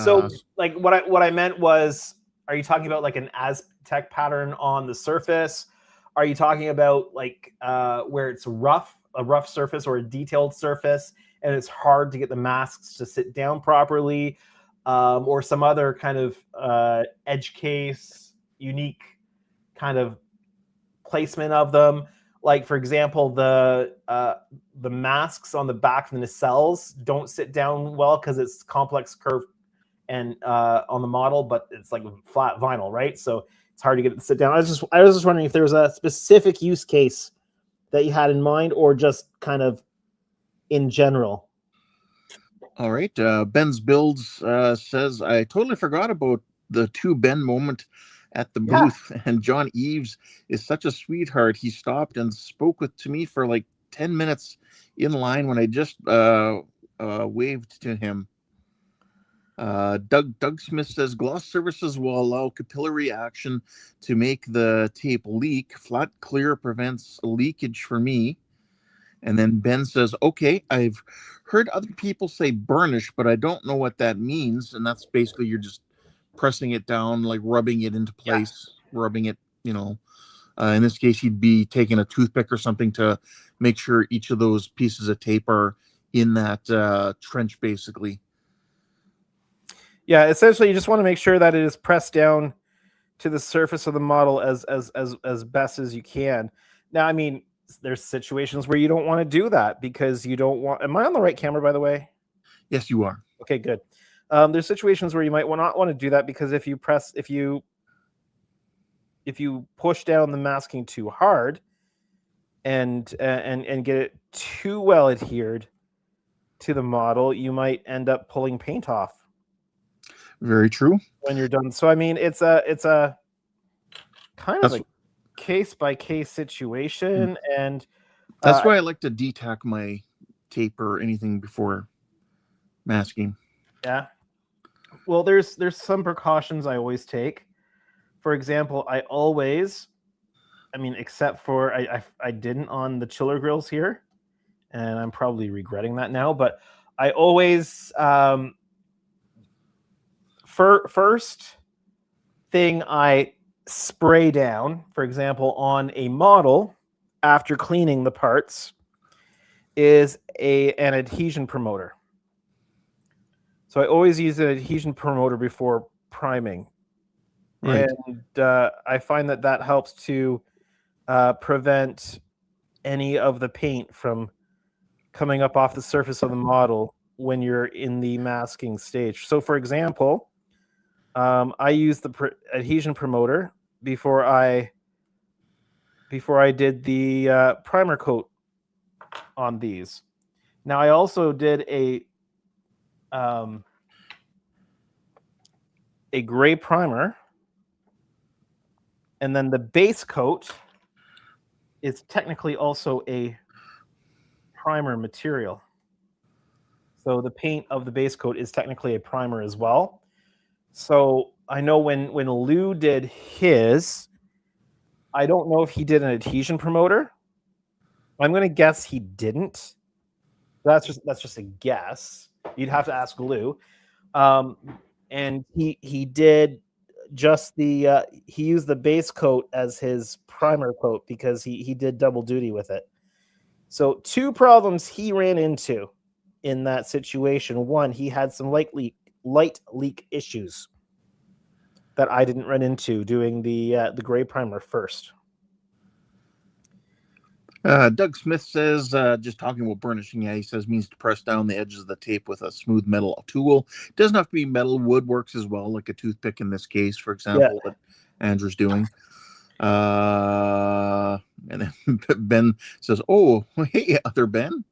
So like what I meant was, are you talking about like an Aztec pattern on the surface? Are you talking about like where it's rough a rough surface or a detailed surface, and it's hard to get the masks to sit down properly, or some other kind of edge case, unique kind of placement of them. Like, for example, the masks on the back of the nacelles don't sit down well because it's complex curve and on the model, but it's like flat vinyl, right? So it's hard to get it to sit down. I was just wondering if there was a specific use case that you had in mind, or just kind of in general. All right. Ben's Builds says, I totally forgot about the 2 Ben moment at the booth. And John Eves is such a sweetheart. He stopped and spoke to me for like 10 minutes in line when I just waved to him. Doug Smith says, gloss surfaces will allow capillary action to make the tape leak. Flat clear prevents leakage for me. And then Ben says, okay, I've heard other people say burnish, but I don't know what that means. And that's basically you're just pressing it down, like rubbing it into place, rubbing it, in this case, you'd be taking a toothpick or something to make sure each of those pieces of tape are in that trench, basically. Yeah, essentially, you just want to make sure that it is pressed down to the surface of the model as best as you can. Now, I mean, there's situations where you don't want to do that because you don't want. Am I on the right camera, by the way? Yes, you are. Okay, good. There's situations where you might not want to do that because if you push down the masking too hard and get it too well adhered to the model, you might end up pulling paint off. Very true. When you're done. So I mean, it's a kind of a case by case situation, and that's why I like to detack my tape or anything before masking. Yeah. Well, there's some precautions I always take. For example, except for I didn't on the chiller grills here, and I'm probably regretting that now. But I always first thing I spray down, for example, on a model after cleaning the parts, is an adhesion promoter. So I always use an adhesion promoter before priming. Right. And I find that helps to prevent any of the paint from coming up off the surface of the model when you're in the masking stage. So, for example, I use the adhesion promoter before I did the primer coat on these. Now, I also did a gray primer, and then the base coat is technically also a primer material. So the paint of the base coat is technically a primer as well. So I know when Lou did his, I don't know if he did an adhesion promoter. I'm going to guess he didn't. That's just a guess. You'd have to ask Lou. And he did just he used the base coat as his primer coat because he did double duty with it. So 2 problems he ran into in that situation. One, he had some light leak issues that I didn't run into doing the gray primer first. Doug Smith says, just talking about burnishing, he says means to press down the edges of the tape with a smooth metal tool. It doesn't have to be metal. Wood works as well, like a toothpick in this case, for example, that Andrew's doing. And then Ben says, oh, hey, other Ben.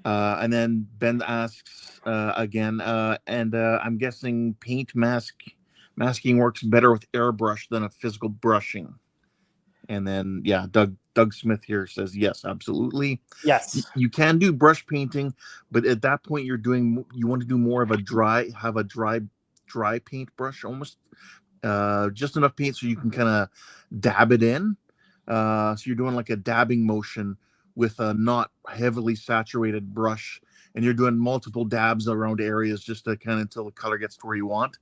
And then Ben asks again, and I'm guessing paint masking works better with airbrush than a physical brushing. And then, Doug Smith here says, yes, absolutely. Yes. You can do brush painting, but at that point you want to do more of a dry paint brush, almost just enough paint so you can kind of dab it in. So you're doing like a dabbing motion with a not heavily saturated brush, and you're doing multiple dabs around areas just to kind of until the color gets to where you want.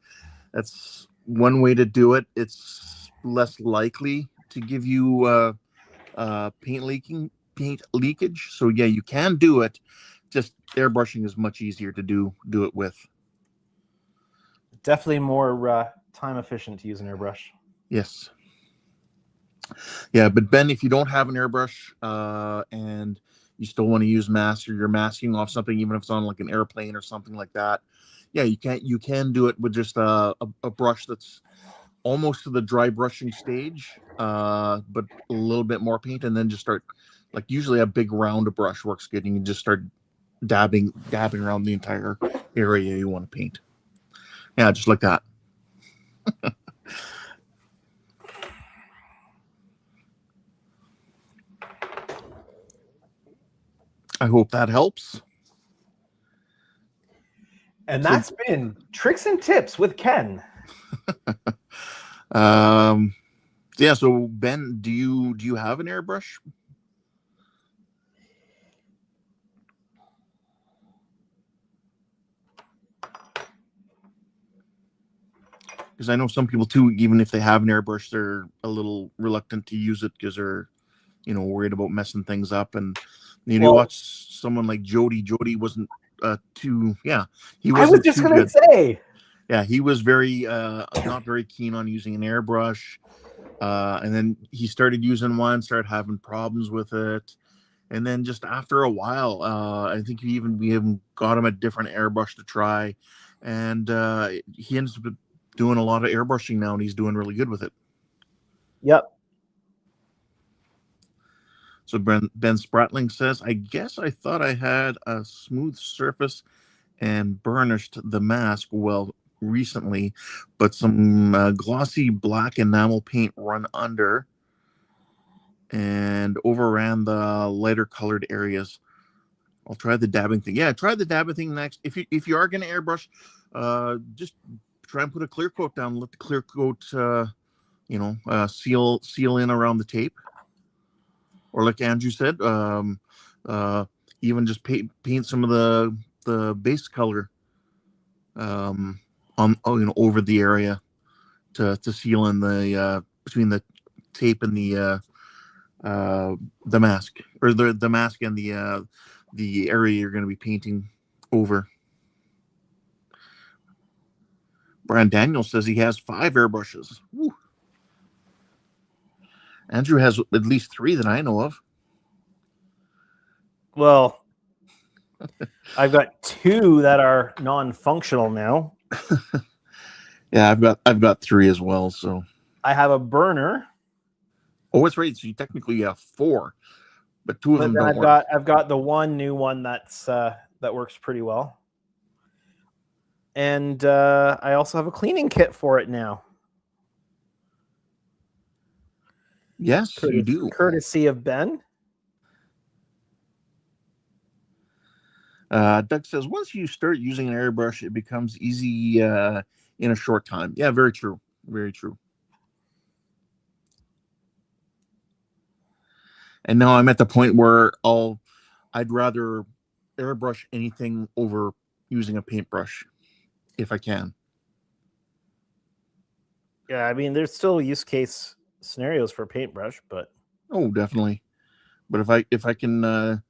That's one way to do it. It's less likely to give you paint leaking, paint leakage. So yeah, you can do it. Just airbrushing is much easier to do it with. Definitely more time efficient to use an airbrush. Yes. Yeah, but Ben, if you don't have an airbrush and you still want to use mask, or you're masking off something, even if it's on like an airplane or something like that, yeah, you can do it with just a brush that's almost to the dry brushing stage, but a little bit more paint, and then just start, like, usually a big round brush works good. You can just start dabbing around the entire area you want to paint. Yeah, just like that. I hope that helps. And that's been Tricks and Tips with Ken. Yeah, so Ben, do you have an airbrush? Because I know some people too, even if they have an airbrush, they're a little reluctant to use it because they're, worried about messing things up. And you watch someone like Jody. Jody wasn't too, he wasn't. I was just gonna say, yeah, he was very not very keen on using an airbrush, and then he started using one, started having problems with it, and then just after a while, I think we even got him a different airbrush to try, and he ends up doing a lot of airbrushing now, and he's doing really good with it. Yep. So Ben Spratling says, I guess I thought I had a smooth surface and burnished the mask well recently, but some glossy black enamel paint run under and overran the lighter colored areas. I'll try the dabbing thing. Yeah, try the dabbing thing next. If you are going to airbrush, just try and put a clear coat down. Let the clear coat, seal in around the tape. Or like Andrew said, even just paint some of the base color on over the area to seal in the between the tape and the mask, or the mask and the area you're going to be painting over. Brian Daniel says he has 5 airbrushes. Woo. Andrew has at least 3 that I know of. Well, I've got 2 that are non-functional now. Yeah, I've got 3 as well. So I have a burner. Oh, it's right. So you technically have 4, but 2 of them don't work. I've got the one new one that's that works pretty well, and I also have a cleaning kit for it now. Yes, you do. Courtesy of Ben. Doug says, once you start using an airbrush, it becomes easy in a short time. Yeah, very true. Very true. And now I'm at the point where I'd rather airbrush anything over using a paintbrush if I can. Yeah, I mean, there's still use case scenarios for paintbrush, but definitely. But if I can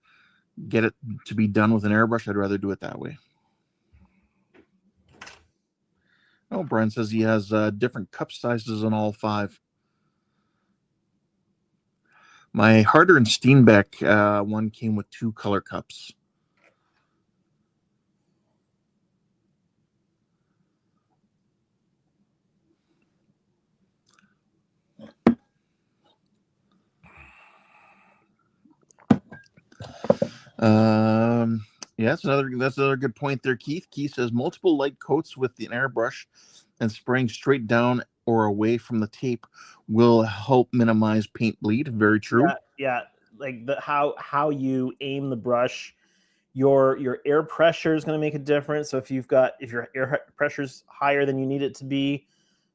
get it to be done with an airbrush, I'd rather do it that way. Oh, Brian says he has different cup sizes on all 5. My Harder and Steenbeck one came with 2 color cups. Yeah, that's another good point there, Keith. Keith says multiple light coats with the airbrush and spraying straight down or away from the tape will help minimize paint bleed. Very true. Yeah. Like how you aim the brush, your air pressure is going to make a difference. So if your air pressure is higher than you need it to be,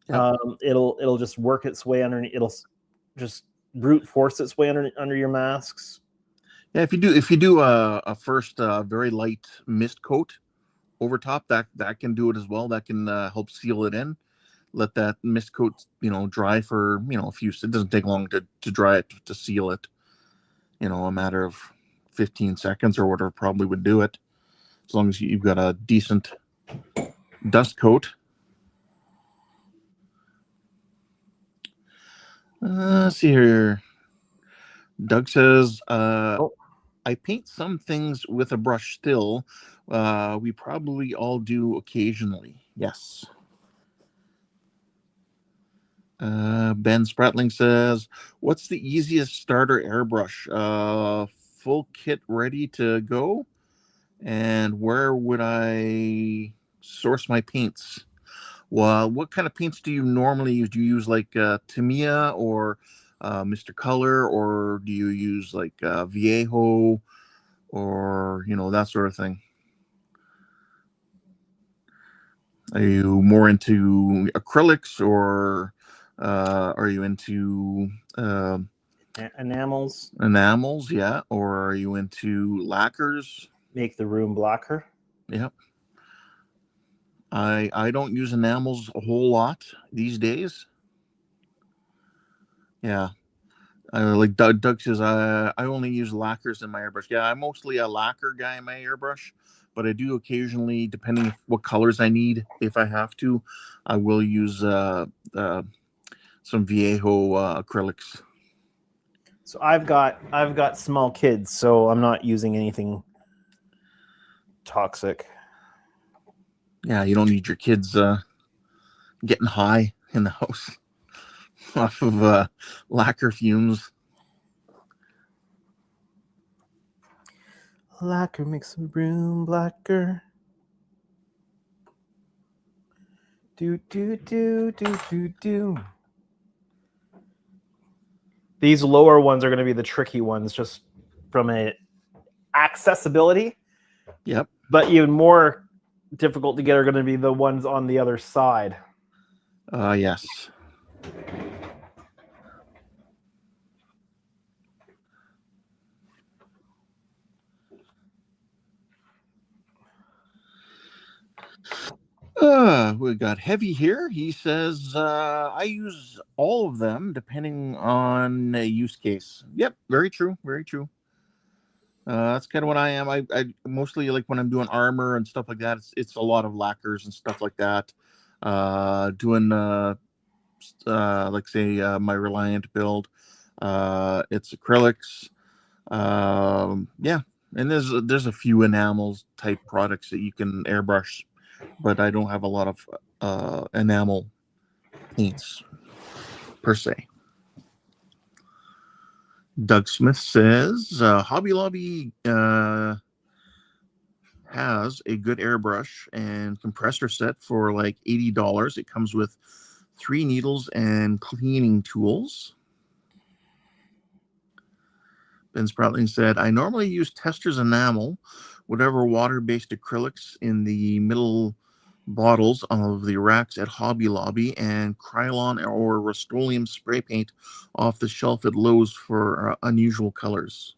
it'll just work its way underneath. It'll just brute force its way under your masks. Yeah, if you do a first very light mist coat over top, that can do it as well. That can help seal it in. Let that mist coat dry for a few. It doesn't take long to dry it, to seal it, a matter of 15 seconds or whatever probably would do it, as long as you've got a decent dust coat. Let's see here. Doug says, I paint some things with a brush still. We probably all do occasionally. Yes. Ben Spratling says, what's the easiest starter airbrush? Full kit ready to go? And where would I source my paints? Well, what kind of paints do you normally use? Do you use like Tamiya or Mr. Color, or do you use like Viejo, or that sort of thing? Are you more into acrylics, or are you into enamels? Enamels, yeah. Or are you into lacquers? Make the room blacker. Yep. I don't use enamels a whole lot these days. Yeah. Like Doug says, I only use lacquers in my airbrush. Yeah, I'm mostly a lacquer guy in my airbrush, but I do occasionally, depending what colors I need, if I have to, I will use some Viejo acrylics. So I've got small kids, so I'm not using anything toxic. Yeah, you don't need your kids getting high in the house off of lacquer fumes. Lacquer makes the room blacker. Do do do do do do. These lower ones are going to be the tricky ones, just from a accessibility. Yep. But even more difficult to get are going to be the ones on the other side. Yes. We got Heavy here. He says, I use all of them depending on a use case. Yep, very true. Very true. That's kind of what I am. I mostly, like when I'm doing armor and stuff like that, it's a lot of lacquers and stuff like that. Doing like say my Reliant build, it's acrylics. Yeah, and there's a few enamels type products that you can airbrush, but I don't have a lot of enamel paints per se. Doug Smith says Hobby Lobby has a good airbrush and compressor set for like $80. It comes with 3 needles and cleaning tools. Ben Sproutling said, I normally use Tester's enamel, whatever water-based acrylics in the middle bottles of the racks at Hobby Lobby, and Krylon or Rust-Oleum spray paint off the shelf at Lowe's for unusual colors.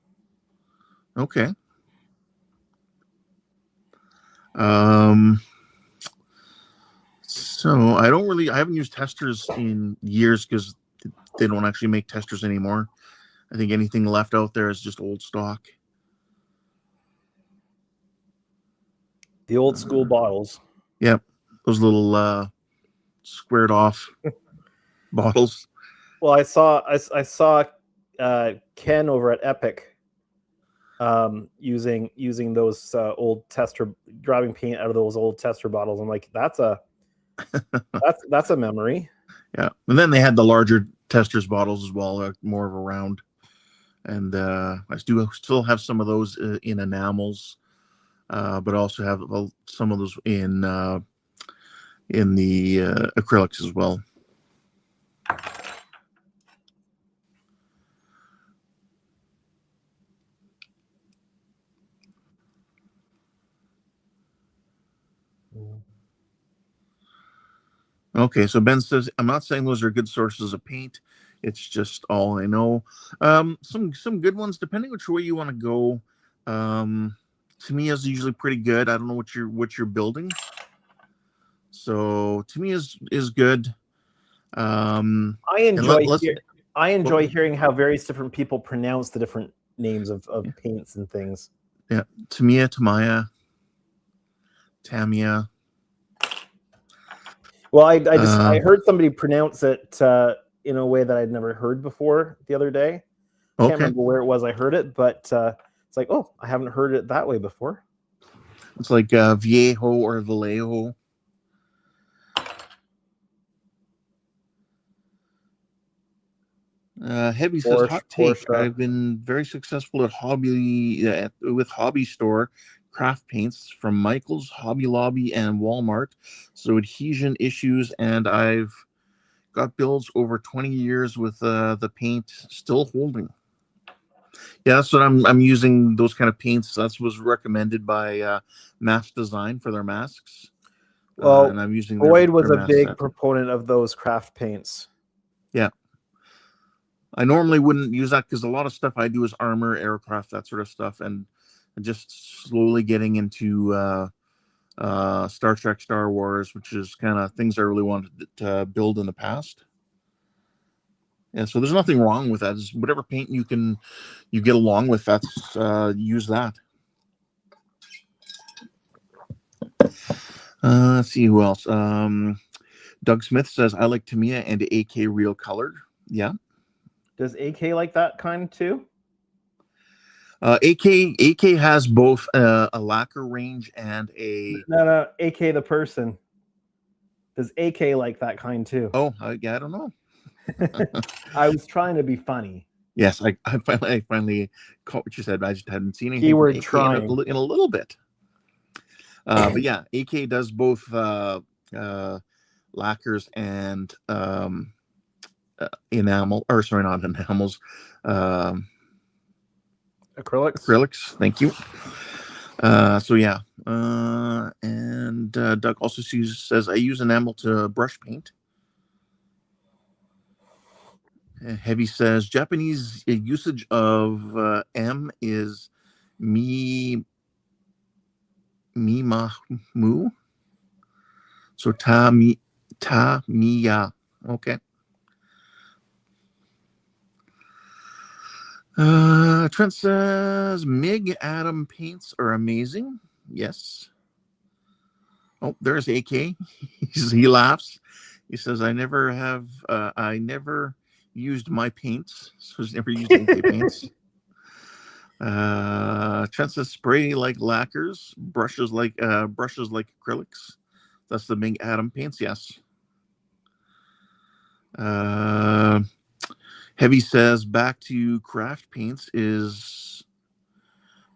Okay. So I haven't used testers in years because they don't actually make testers anymore. I think anything left out there is just old stock. The old school bottles. Yep. Those little squared off bottles. Well, I saw Ken over at Epic using those old tester, grabbing paint out of those old tester bottles. I'm like, that's a memory. Yeah, and then they had the larger testers bottles as well, more of a round. And I do still have some of those in enamels, but also have some of those in the acrylics as well. Okay, so Ben says, I'm not saying those are good sources of paint. It's just all I know. Some good ones, depending which way you want to go. Tamiya is usually pretty good. I don't know what you're building. So Tamiya is good. I enjoy hearing how various different people pronounce the different names of paints and things. Yeah, Tamia, Tamia. Well, I heard somebody pronounce it in a way that I'd never heard before the other day. Can't Okay, remember where it was I heard it, but it's like, oh, I haven't heard it that way before. it's like Viejo or Vallejo. Heavy says, hot take. Porsche. I've been very successful at with hobby store craft paints from Michael's, Hobby Lobby, and Walmart. So adhesion issues, and I've got builds over 20 years with the paint still holding. Yeah, that's what I'm using, those kind of paints. That was recommended by Mask Design for their masks. Well, and I'm using Boyd was their a mask big set. proponent of those craft paints. Yeah. I normally wouldn't use that because a lot of stuff I do is armor, aircraft, that sort of stuff, and just slowly getting into Star Trek, Star Wars, which is kind of things I really wanted to build in the past. Yeah, so there's nothing wrong with that. It's whatever paint you get along with, that's use that. Let's see who else. Doug Smith says, I like Tamiya and AK real colored. Yeah. Does AK like that kind too? AK has both a lacquer range and a... No, AK the person. Does AK like that kind too? Oh, yeah, I don't know. I was trying to be funny. Yes, I finally caught what you said. I just hadn't seen anything Keyword from AK trying. in a little bit. But yeah, AK does both lacquers and enamel, or sorry, not enamels, acrylics. Thank you. So yeah, and Doug also says I use enamel to brush paint. Heavy says Japanese usage of M is mi mamu. So ta miya. Okay. Trent says MIG Atom paints are amazing. Yes. Oh, there's AK. He laughs. He says, I never used my paints. So he's never used AK paints. Trent says spray like lacquers, brushes like acrylics. That's the MIG Atom paints, yes. Heavy says back to craft paints is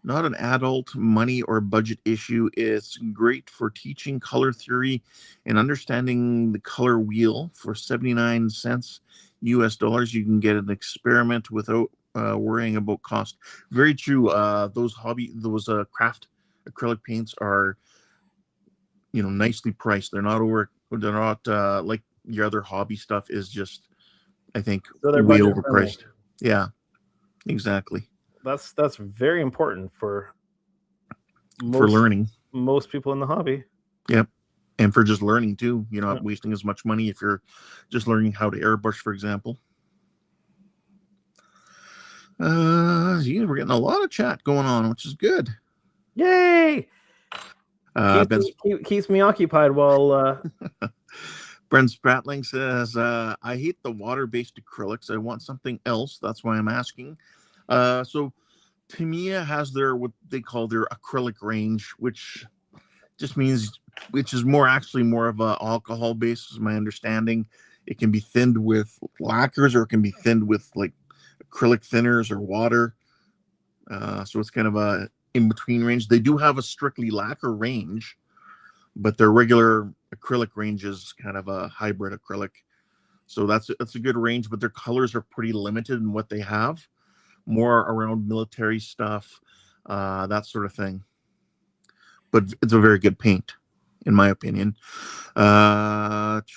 not an adult money or budget issue. It's great for teaching color theory and understanding the color wheel. For 79 cents US dollars, you can get an experiment without worrying about cost. Very true. Those craft acrylic paints are, nicely priced. They're not like your other hobby stuff is just, I think, So they're way budget overpriced. friendly. Yeah, exactly. That's very important for learning. Most people in the hobby. Yep. And for just learning too, you're not wasting as much money if you're just learning how to airbrush, for example. We're getting a lot of chat going on, which is good. Yay! Keeps me occupied while Brent Spratling says, I hate the water-based acrylics. I want something else. That's why I'm asking. So Tamiya has what they call their acrylic range, which just means, which is more of a alcohol base, is my understanding. It can be thinned with lacquers, or it can be thinned with like acrylic thinners or water. So it's kind of a in-between range. They do have a strictly lacquer range, but their regular acrylic range is kind of a hybrid acrylic. So that's a good range, but their colors are pretty limited in what they have, more around military stuff, that sort of thing. But it's a very good paint, in my opinion. Let's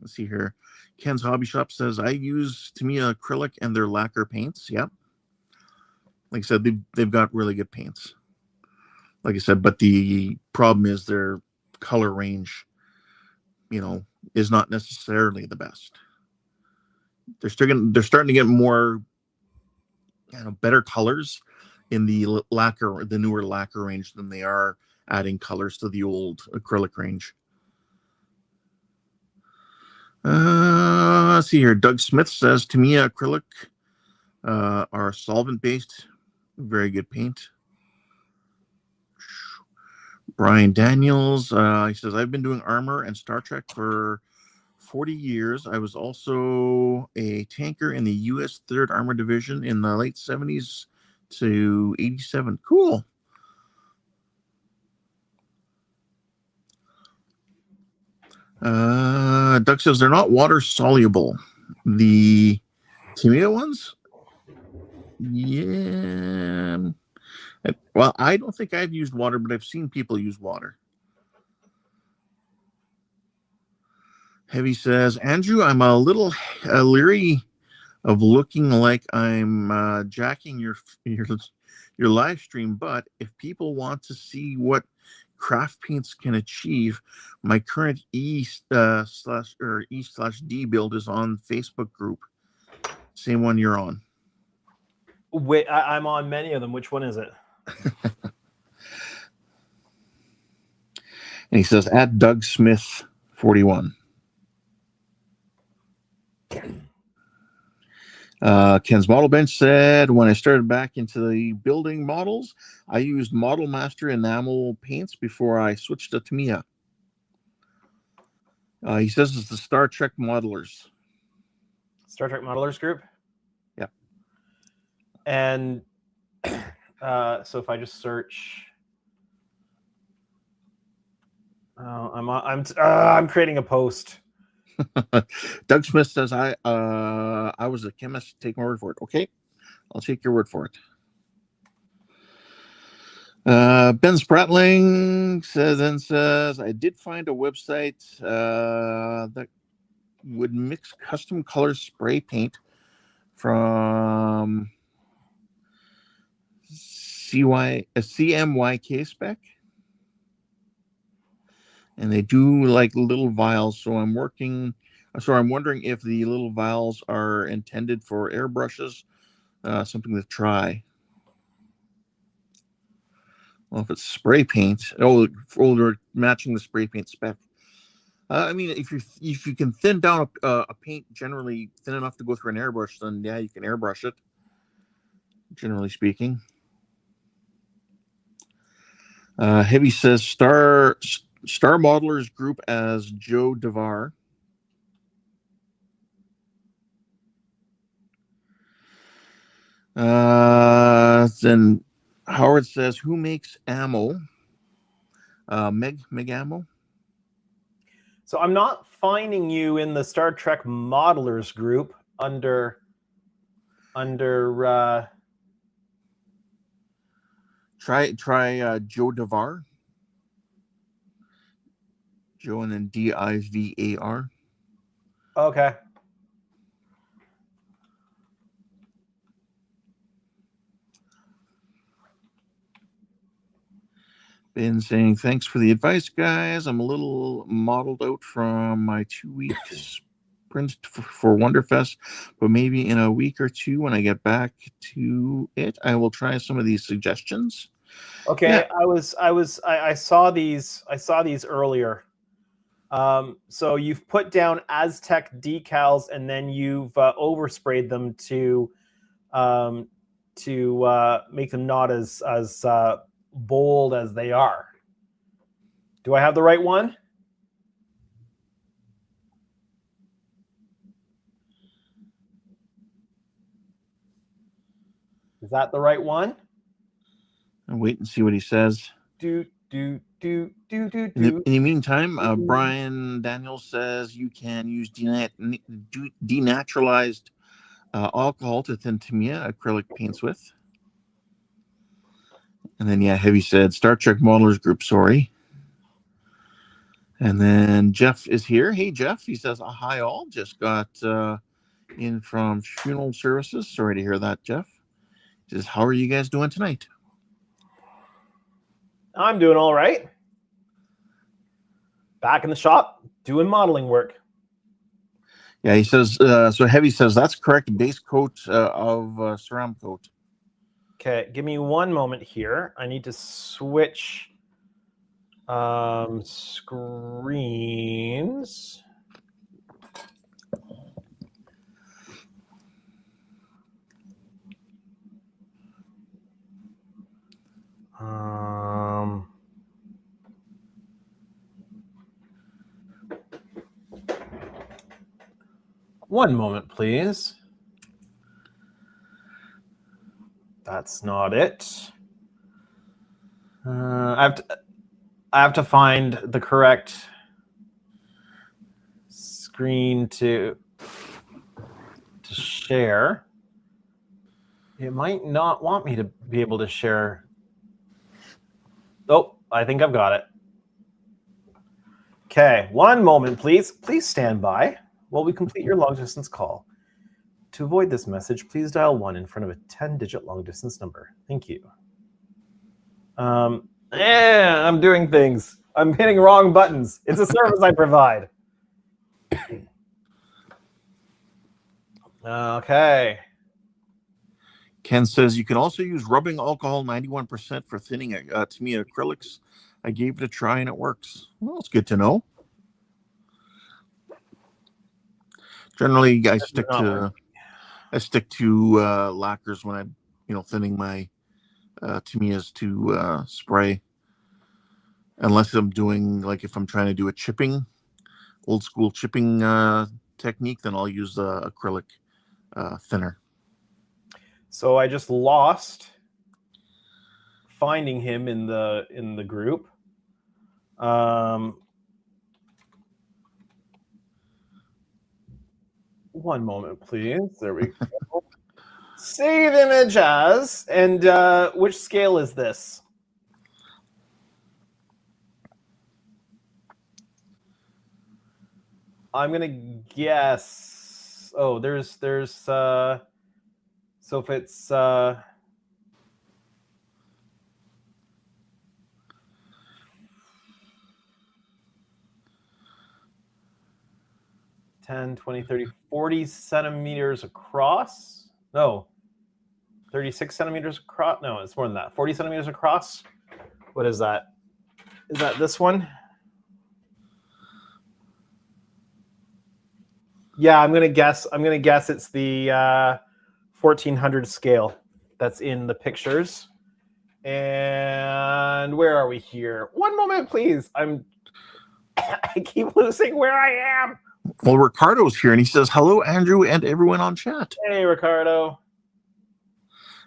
see here. Ken's Hobby Shop says, I use Tamiya acrylic and their lacquer paints. Yep. Like I said, they've got really good paints. Like I said, but the problem is their color range, is not necessarily the best. They're starting to get more better colors in the lacquer, the newer lacquer range, than they are adding colors to the old acrylic range. Let's see here. Doug Smith says Tamiya acrylic are solvent based, very good paint. Brian Daniels, he says, I've been doing armor and Star Trek for 40 years. I was also a tanker in the U.S. 3rd Armor Division in the late 70s to 87. Cool. Doug says they're not water soluble. The Tamiya ones? Yeah. Well, I don't think I've used water, but I've seen people use water. Heavy says, Andrew, I'm a little leery of looking like I'm jacking your live stream, but if people want to see what craft paints can achieve, my current E/D build is on Facebook group. Same one you're on. Wait, I'm on many of them. Which one is it? And he says, at Doug Smith 41. Ken's Model Bench said, when I started back into the building models, I used Model Master enamel paints before I switched to Tamiya. He says it's the Star Trek modelers. Star Trek Modelers Group? Yeah. And so if I just search... I'm creating a post. Doug Smith says, I was a chemist. Take my word for it. Okay, I'll take your word for it. Ben Spratling says, I did find a website that would mix custom color spray paint from CMYK spec. And they do like little vials. So I'm wondering if the little vials are intended for airbrushes, something to try. Well, if it's spray paint, they're matching the spray paint spec. I mean, if you can thin down a paint generally thin enough to go through an airbrush, then yeah, you can airbrush it. Generally speaking. Heavy says Star Modelers Group as Joe Devar. Then Howard says, who makes ammo? Meg Ammo. So I'm not finding you in the Star Trek Modelers Group under Try Joe Devar. Joe and then Divar. Okay. Been saying, thanks for the advice, guys. I'm a little modeled out from my 2-week sprint for Wonderfest, but maybe in a week or two when I get back to it, I will try some of these suggestions. Okay, yeah. I saw these earlier. So you've put down Aztec decals and then you've oversprayed them to make them not as bold as they are. Do I have the right one? Is that the right one? I'll wait and see what he says. In the meantime, Brian Daniels says you can use denaturalized alcohol to thin Tamiya acrylic paints with. And then, yeah, Heavy said Star Trek Modelers Group, sorry. And then Jeff is here. Hey, Jeff. He says, hi, all. Just got in from funeral services. Sorry to hear that, Jeff. He says, how are you guys doing tonight? I'm doing all right. Back in the shop, doing modeling work. Yeah, he says, so Heavy says, that's correct. Base coat of Ceram coat. Okay, give me one moment here. I need to switch screens. One moment, please. That's not it. I have to find the correct screen to share. It might not want me to be able to share. Oh, I think I've got it. Okay, one moment, please. Please stand by while we complete your long-distance call. To avoid this message, please dial 1 in front of a 10-digit long-distance number. Thank you. I'm doing things. I'm hitting wrong buttons. It's a service I provide. Okay. Ken says you can also use rubbing alcohol 91% for thinning to me acrylics. I gave it a try and it works. Well, it's good to know. Generally, I stick to lacquers when I'm thinning my Tamiya's to spray. Unless I'm doing, like, if I'm trying to do a chipping, old school chipping technique, then I'll use the acrylic thinner. So I just lost finding him in the group. One moment, please. There we go. Save image as, and which scale is this? I'm gonna guess. Oh, there's so if it's 10, 20, 30, 40 centimeters across. No, 36 centimeters across. No, it's more than that. 40 centimeters across. What is that? Is that this one? Yeah, I'm gonna guess it's the 1400 scale that's in the pictures. And where are we here? One moment, please. I keep losing where I am. Well, Ricardo's here, and he says, hello, Andrew, and everyone on chat. Hey, Ricardo.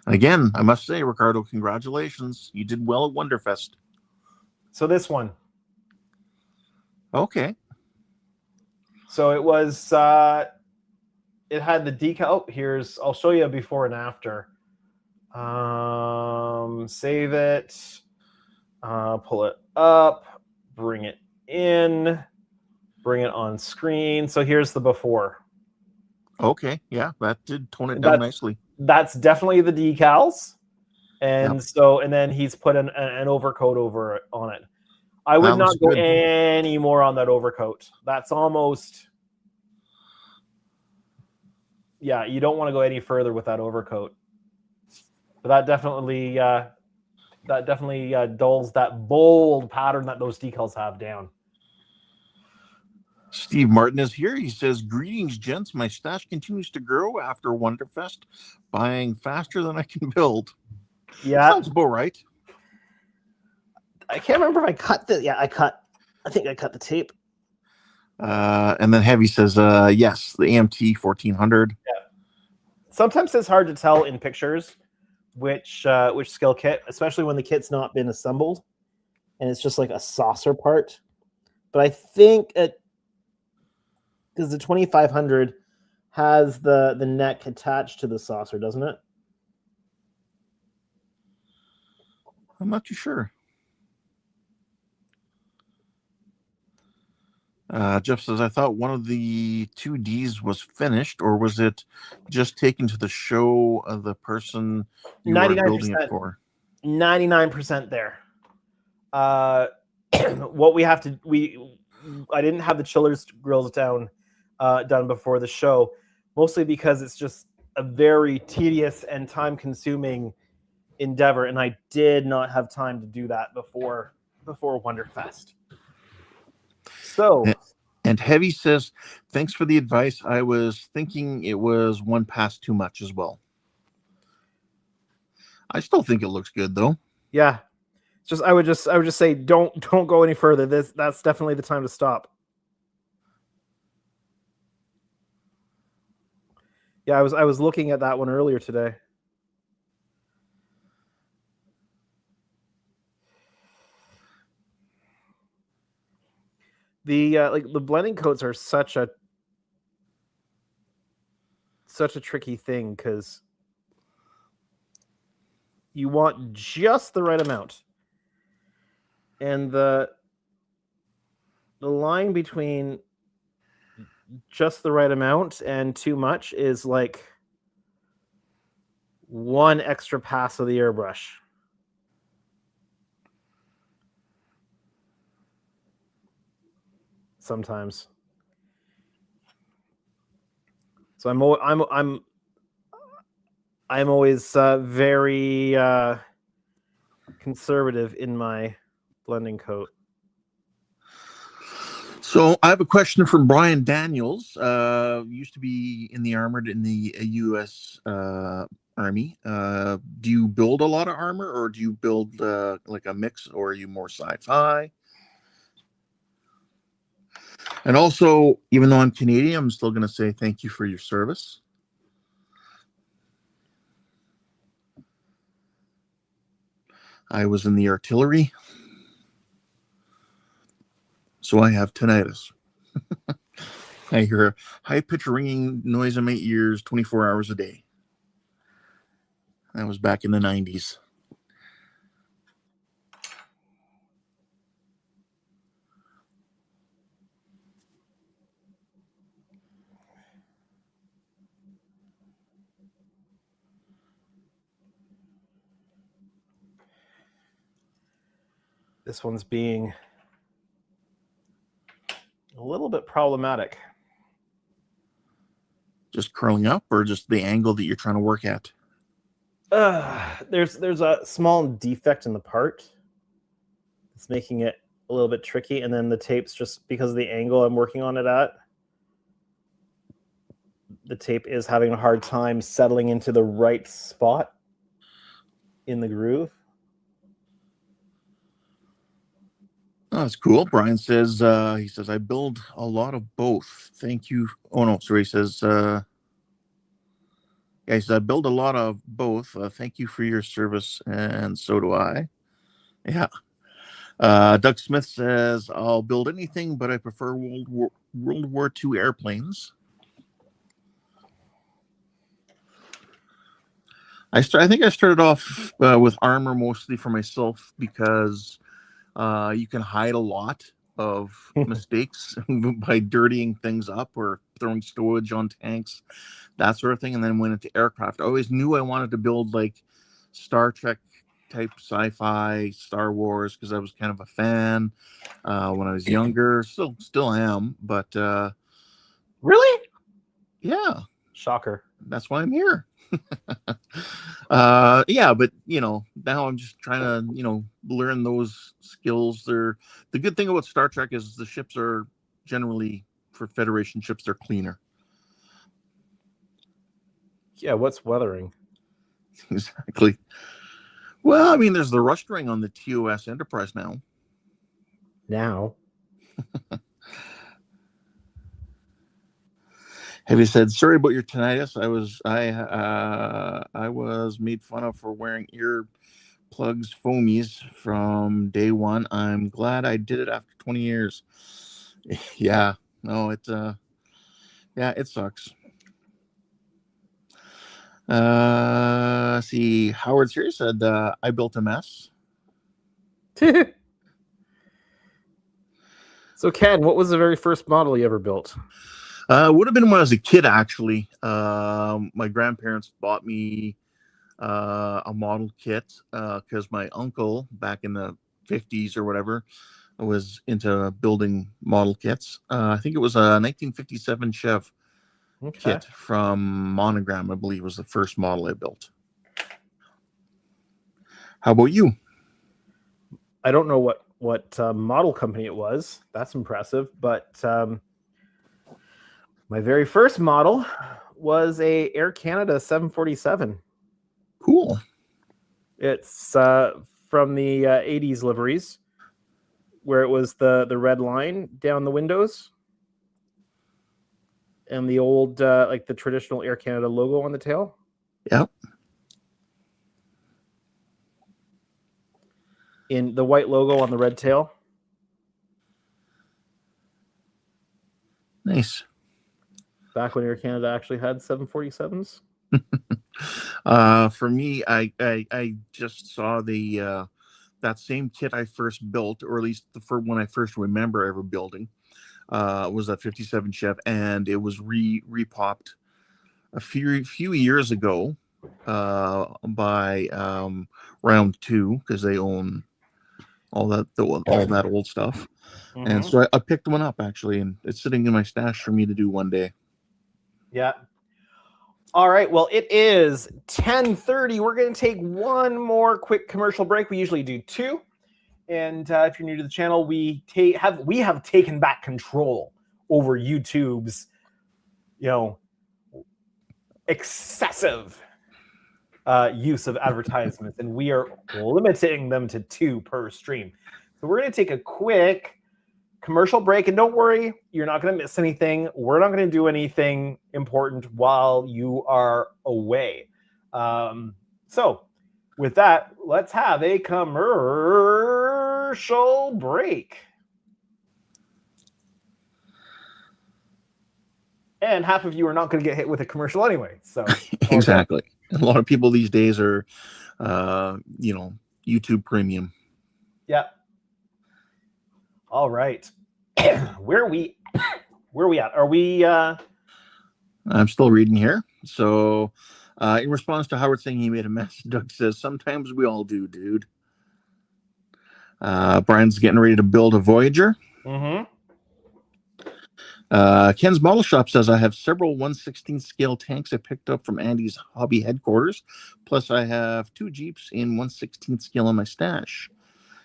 And again, I must say, Ricardo, congratulations. You did well at Wonderfest. So this one. Okay. So it was, it had the decal. Oh, I'll show you a before and after. Save it. Pull it up. Bring it in. Bring it on screen. So here's the before. Okay, yeah, that did tone it down nicely. That's definitely the decals, and yep. And then he's put an overcoat over on it. I would not go any more on that overcoat. That's almost, yeah. You don't want to go any further with that overcoat. But that definitely dulls that bold pattern that those decals have down. Steve Martin is here. He says, greetings, gents. My stash continues to grow after Wonderfest, buying faster than I can build. Yeah. Sounds about right. I can't remember if I cut the... Yeah, I think I cut the tape. And then Heavy says, yes, the AMT 1400. Yeah. Sometimes it's hard to tell in pictures which skill kit, especially when the kit's not been assembled and it's just like a saucer part. But I think because the 2500 has the neck attached to the saucer, doesn't it? I'm not too sure. Jeff says, I thought one of the 2Ds was finished, or was it just taken to the show of the person you were building it for? 99% there. What we have to... I didn't have the chillers grills done before the show, mostly because it's just a very tedious and time-consuming endeavor, and I did not have time to do that before Wonderfest. So, and Heavy says, thanks for the advice. I was thinking it was one pass too much as well. I still think it looks good though. yeah, I would just say don't go any further. That's definitely the time to stop. Yeah, I was looking at that one earlier today. The the blending coats are such a tricky thing because you want just the right amount, and the line between just the right amount and too much is like one extra pass of the airbrush. Sometimes. So I'm always very conservative in my blending coat. So I have a question from Brian Daniels. Used to be in the armored in the U.S. Army. Do you build a lot of armor, or do you build like a mix, or are you more sci-fi? And also, even though I'm Canadian, I'm still going to say thank you for your service. I was in the artillery, so I have tinnitus. I hear a high-pitched ringing noise in my ears 24 hours a day. That was back in the 90s. This one's being a little bit problematic. Just curling up, or just the angle that you're trying to work at? There's a small defect in the part. It's making it a little bit tricky, and then the tape's just because of the angle I'm working on it at. The tape is having a hard time settling into the right spot in the groove. Oh, that's cool. Brian says, he says, I build a lot of both. Thank you. Oh, no, sorry. He says, yeah, he says, I build a lot of both. Thank you for your service. And so do I. Yeah. Doug Smith says, I'll build anything, but I prefer World War II airplanes. I think I started off with armor mostly for myself because you can hide a lot of mistakes by dirtying things up or throwing stowage on tanks, that sort of thing. And then went into aircraft. I always knew I wanted to build like Star Trek type sci-fi, Star Wars, because I was kind of a fan when I was younger. Still am, but really, yeah, shocker. That's why I'm here. Yeah, but now I'm just trying to learn those skills. The good thing about Star Trek is the ships are generally, for Federation ships, they're cleaner. Yeah, what's weathering? Exactly. Well, I mean, there's the rust ring on the TOS Enterprise now. Have you said sorry about your tinnitus? I was made fun of for wearing ear plugs foamies from day one. I'm glad I did it after 20 years. Yeah, no, it sucks. See, Howard's here said I built a mess. So Ken, what was the very first model you ever built? Would have been when I was a kid, actually. My grandparents bought me a model kit because my uncle back in the 50s or whatever was into building model kits. I think it was a 1957 Chev kit from Monogram, I believe, was the first model I built. How about you? I don't know what model company it was. That's impressive. But my very first model was a Air Canada 747. Cool. It's from the 80s liveries, where it was the red line down the windows and the old like the traditional Air Canada logo on the tail. Yep. In the white logo on the red tail. Nice. Back when Air Canada actually had 747s. For me, I just saw the that same kit I first built, or at least the first one I first remember ever building, was that 57 Chev, and it was repopped a few years ago by Round 2, because they own all that old stuff. Mm-hmm. And so I picked one up, actually, and it's sitting in my stash for me to do one day. Yeah. All right. Well, it is 10:30. We're going to take one more quick commercial break. We usually do two. And if you're new to the channel, we have taken back control over YouTube's, excessive use of advertisements, and we are limiting them to 2 per stream. So we're going to take a quick commercial break, and don't worry, you're not going to miss anything. We're not going to do anything important while you are away. So with that, let's have a commercial break. And half of you are not going to get hit with a commercial anyway. So exactly. A lot of people these days are, YouTube Premium. Yeah. All right. Where are we at? Are we? I'm still reading here. So, in response to Howard saying he made a mess, Doug says, "Sometimes we all do, dude." Brian's getting ready to build a Voyager. Mm-hmm. Ken's Model Shop says, I have several 1/16 scale tanks I picked up from Andy's hobby headquarters. Plus, I have 2 Jeeps in 1/16 scale in my stash.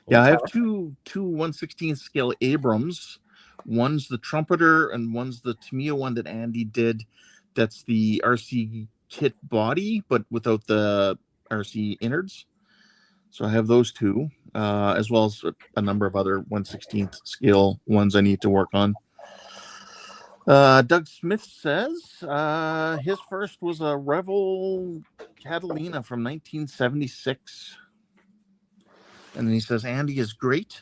Yeah, I have two 1/16 scale Abrams. One's the Trumpeter, and one's the Tamiya one that Andy did. That's the RC kit body, but without the RC innards. So I have those 2, as well as a number of other 1/16 scale ones I need to work on. Doug Smith says his first was a Revel Catalina from 1976. And then he says, Andy is great.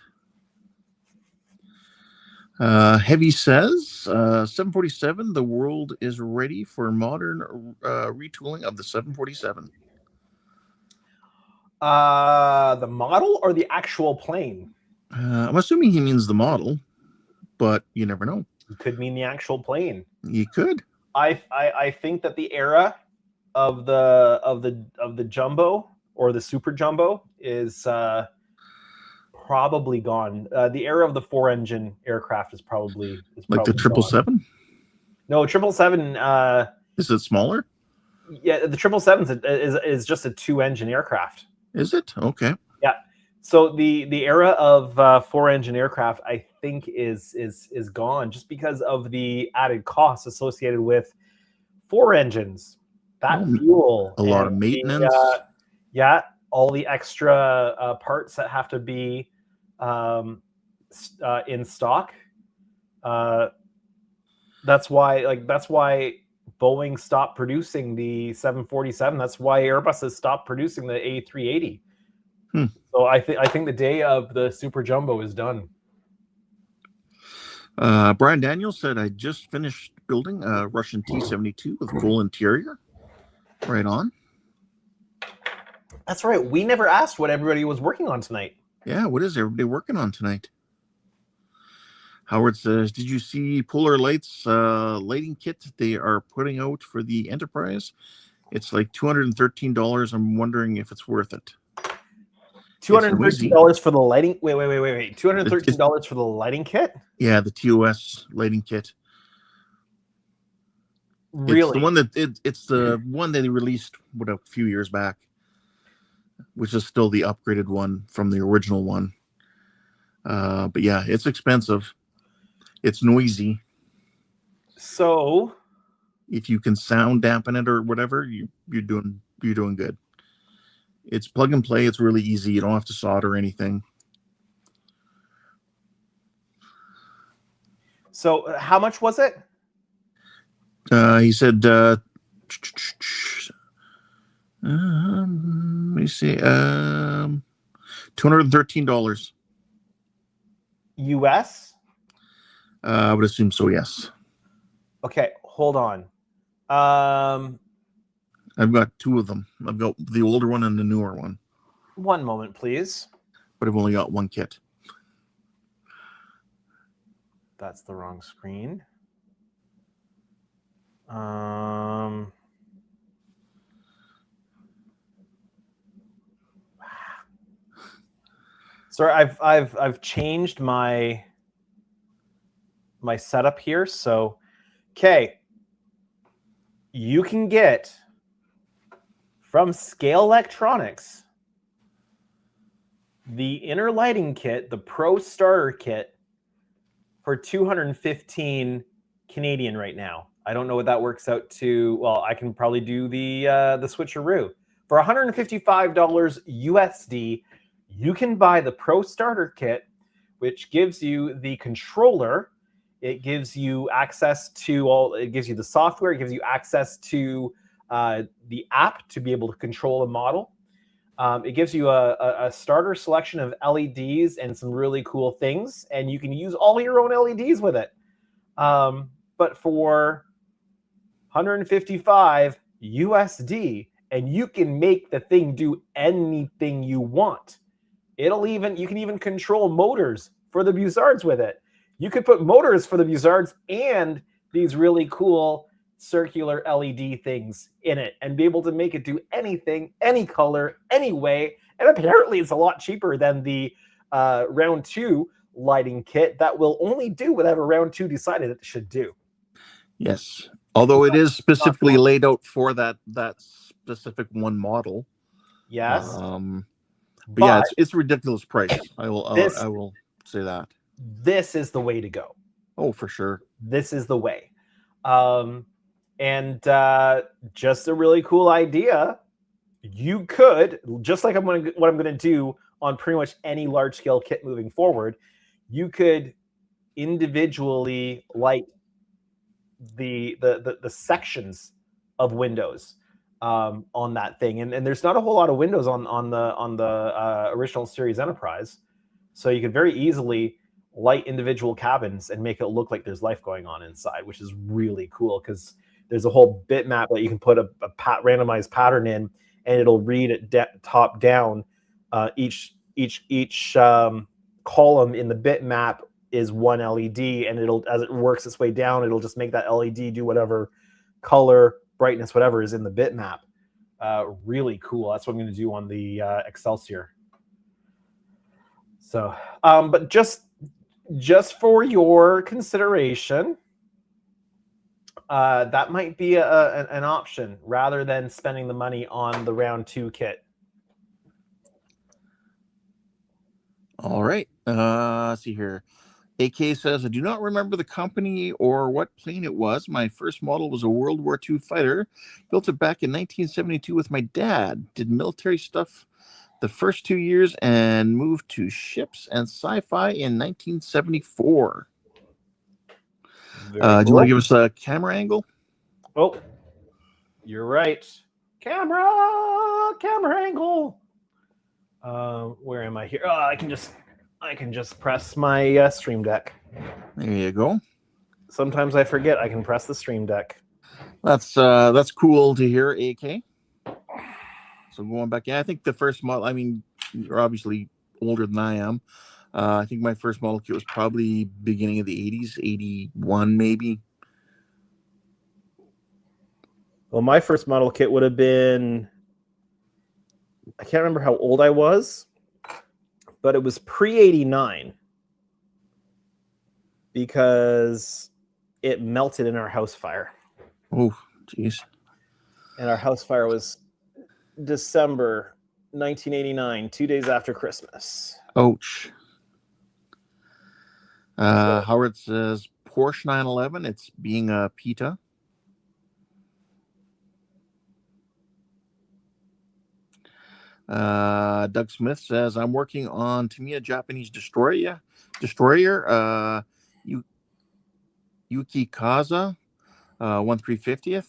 Heavy says, 747, the world is ready for modern retooling of the 747. The model or the actual plane? I'm assuming he means the model, but you never know. It could mean the actual plane. You could. I think that the era of the jumbo or the super jumbo is probably gone. The era of the 4-engine aircraft is probably like the 777. No, 777. Is it smaller? Yeah, the 777 is just a 2-engine aircraft. Is it? Okay. Yeah. So the era of 4-engine aircraft, I think, is gone just because of the added costs associated with 4 engines. That fuel, a lot of maintenance. All the extra parts that have to be in stock. That's why Boeing stopped producing the 747. That's why Airbus has stopped producing the A380. So I think the day of the Super Jumbo is done. Brian Daniels said, I just finished building a Russian T-72 with full interior. Right on. That's right. We never asked what everybody was working on tonight. Yeah, what is everybody working on tonight? Howard says, did you see Polar Lights lighting kit they are putting out for the Enterprise? It's like $213. I'm wondering if it's worth it. $213 for the lighting. Wait. $213 for the lighting kit? Yeah, the TOS lighting kit. Really? It's the one that they released a few years back. which is still the upgraded one from the original one. But yeah, it's expensive. It's noisy. So If you can sound dampen it or whatever, you're doing good. It's plug and play. It's really easy. You don't have to solder anything. So how much was it? He said, let me see, $213. US? I would assume so, yes. Okay, hold on. I've got two of them. I've got the older one and the newer one. One moment, please. But I've only got one kit. That's the wrong screen. Sorry, I've changed my setup here. So, okay, you can get from Scale Electronics the inner lighting kit, the Pro Starter Kit, for 215 Canadian right now. I don't know what that works out to. Well, I can probably do the switcheroo. For $155 USD, you can buy the Pro Starter Kit, which gives you the controller. It gives you access to all. It gives you the software. It gives you access to the app to be able to control a model. It gives you a starter selection of LEDs and some really cool things, and you can use all your own LEDs with it. But for 155 USD, and you can make the thing do anything you want. You can even control motors for the Buzzards with it. You could put motors for the Buzzards and these really cool circular LED things in it and be able to make it do anything, any color, any way. And apparently it's a lot cheaper than the round 2 lighting kit that will only do whatever round 2 decided it should do. Yes. Although it is specifically laid out for that specific one model. Yes. But yeah, it's a ridiculous price. I will say that. This is the way to go. Oh, for sure. This is the way. And just a really cool idea. You could, just like what I'm going to do on pretty much any large scale kit moving forward, you could individually light the sections of windows on that thing. And there's not a whole lot of windows on the original Series Enterprise, so you could very easily light individual cabins and make it look like there's life going on inside, which is really cool because there's a whole bitmap that you can put a randomized pattern in, and it'll read it top down. Each column in the bitmap is one LED, and it'll, as it works its way down, it'll just make that LED do whatever color, brightness, whatever is in the bitmap. Really cool. That's what I'm going to do on the Excelsior. So, but just for your consideration, that might be an option rather than spending the money on the round 2 kit. All right. Let's see here. AK says, I do not remember the company or what plane it was. My first model was a World War II fighter. Built it back in 1972 with my dad. Did military stuff the first 2 years and moved to ships and sci-fi in 1974. Do you want to give us a camera angle? Oh, you're right. Camera angle. Where am I here? Oh, I can just press my Stream Deck. There you go. Sometimes I forget I can press the Stream Deck. That's cool to hear, AK. So going back, yeah, I think the first model, I mean, you're obviously older than I am. I think my first model kit was probably beginning of the 80s, 81 maybe. Well, my first model kit would have been, I can't remember how old I was, but it was pre-89 because it melted in our house fire. Oh, geez. And our house fire was December 1989, 2 days after Christmas. Ouch. Howard says Porsche 911. It's being a PETA. Doug Smith says I'm working on Tamiya Japanese destroyer. Yuki Kaza, 1/350th.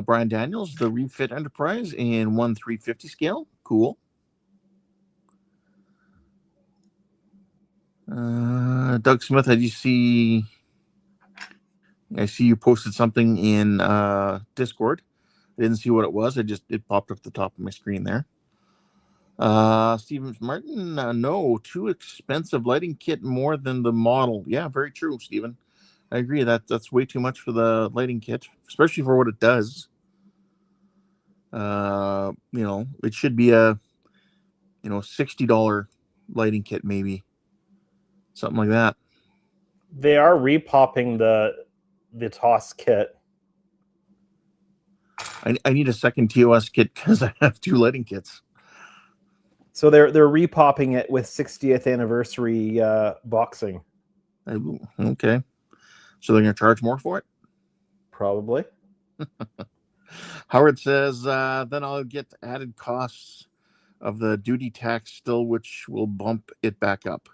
Brian Daniels, the Refit Enterprise in 1/350 scale. Cool. Doug Smith, I see you posted something in Discord. I didn't see what it was. It popped up the top of my screen there. Stephen Martin, no, too expensive lighting kit more than the model. Yeah, very true, Stephen. I agree that's way too much for the lighting kit, especially for what it does. It should be a $60 lighting kit, maybe something like that. They are repopping the TOS kit. I need a second TOS kit because I have 2 lighting kits. So they're repopping it with 60th anniversary boxing. Okay. So they're going to charge more for it? Probably. Howard says, then I'll get added costs of the duty tax still, which will bump it back up.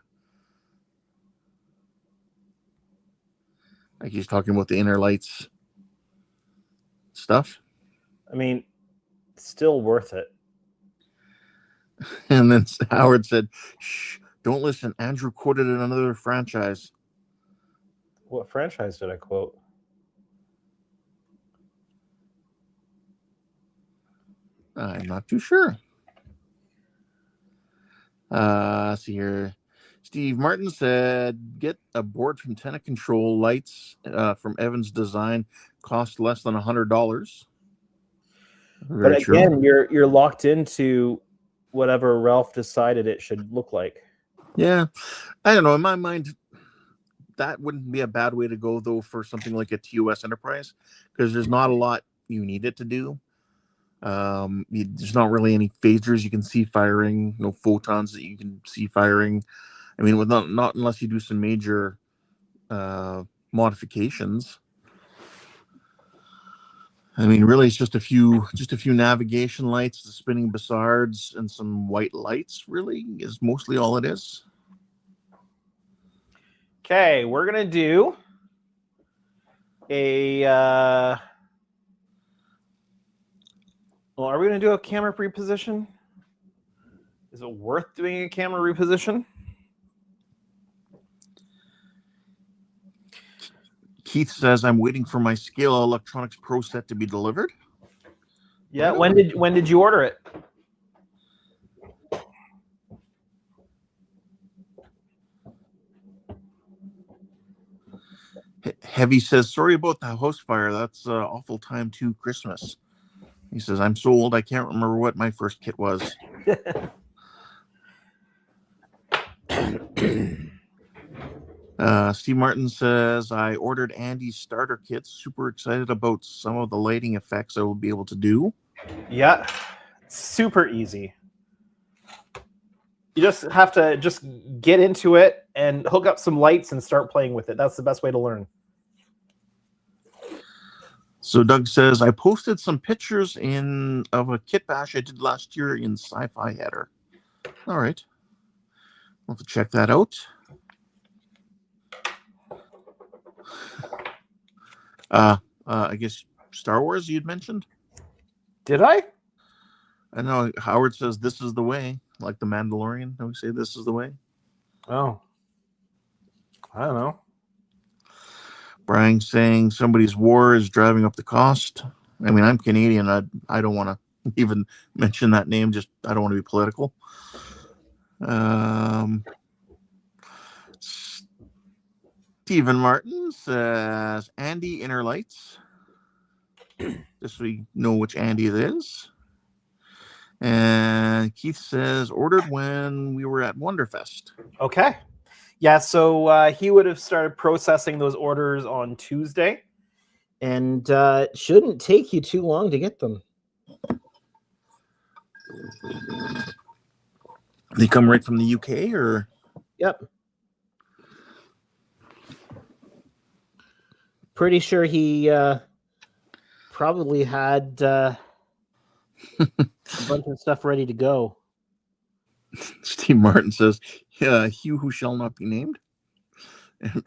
Like he's talking about the inner lights stuff. I mean, still worth it. And then Howard said, shh, don't listen. Andrew quoted another franchise. What franchise did I quote? I'm not too sure. See here. Steve Martin said, get a board from Tenant Control. Lights from Evans Design cost less than $100. But again, you're locked into whatever Ralph decided it should look like. Yeah. I don't know. In my mind, that wouldn't be a bad way to go, though, for something like a TOS Enterprise, because there's not a lot you need it to do. There's not really any phasers you can see firing, no photons that you can see firing. I mean, with not unless you do some major modifications. I mean, really, it's just a few navigation lights, the spinning bassards, and some white lights. Really, is mostly all it is. Okay, we're gonna do a. Well, are we gonna do a camera reposition? Is it worth doing a camera reposition? Keith says, I'm waiting for my Scale Electronics Pro set to be delivered. Yeah, when did you order it? Heavy says, sorry about the house fire. That's awful time to Christmas. He says, I'm so old I can't remember what my first kit was. Steve Martin says, I ordered Andy's starter kit. Super excited about some of the lighting effects I will be able to do. Yeah, super easy. You just have to get into it and hook up some lights and start playing with it. That's the best way to learn. So Doug says, I posted some pictures of a kit bash I did last year in Sci-Fi Header. All right. I'll have to check that out. I guess Star Wars you'd mentioned? Did I? I know Howard says this is the way, like the Mandalorian. Don't we say this is the way? Oh. I don't know. Brian saying somebody's war is driving up the cost. I mean, I'm Canadian. I don't want to even mention that name. Just I don't want to be political. Stephen Martin says Andy Inner Lights. Just so we know which Andy it is. And Keith says ordered when we were at Wonderfest. Okay. Yeah, so he would have started processing those orders on Tuesday, and it shouldn't take you too long to get them. They come right from the UK, or? Yep. Pretty sure he probably had a bunch of stuff ready to go. Steve Martin says, "Hugh who shall not be named,"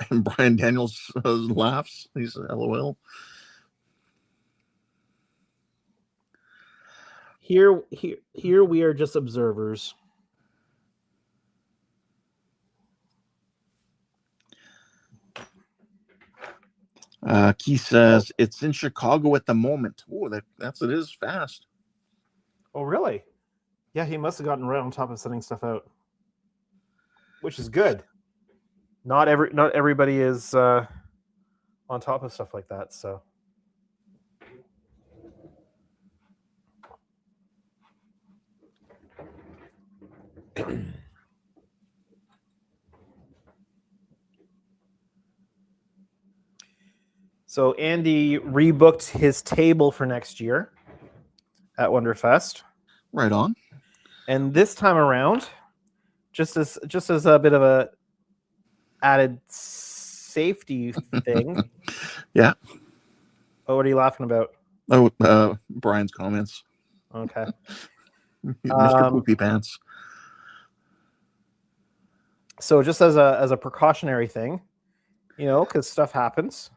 and Brian Daniels laughs. He says, "LOL." Here we are just observers. Keith says it's in Chicago at the moment. Oh, it is fast. Oh, really? Yeah, he must have gotten right on top of sending stuff out, which is good. Not everybody is on top of stuff like that. So, so Andy rebooked his table for next year at Wonderfest. Right on. And this time around, just as a bit of a added safety thing. Yeah. Oh, what are you laughing about? Oh, Brian's comments. Okay. Mr. Poopy Pants. So just as a precautionary thing, because stuff happens.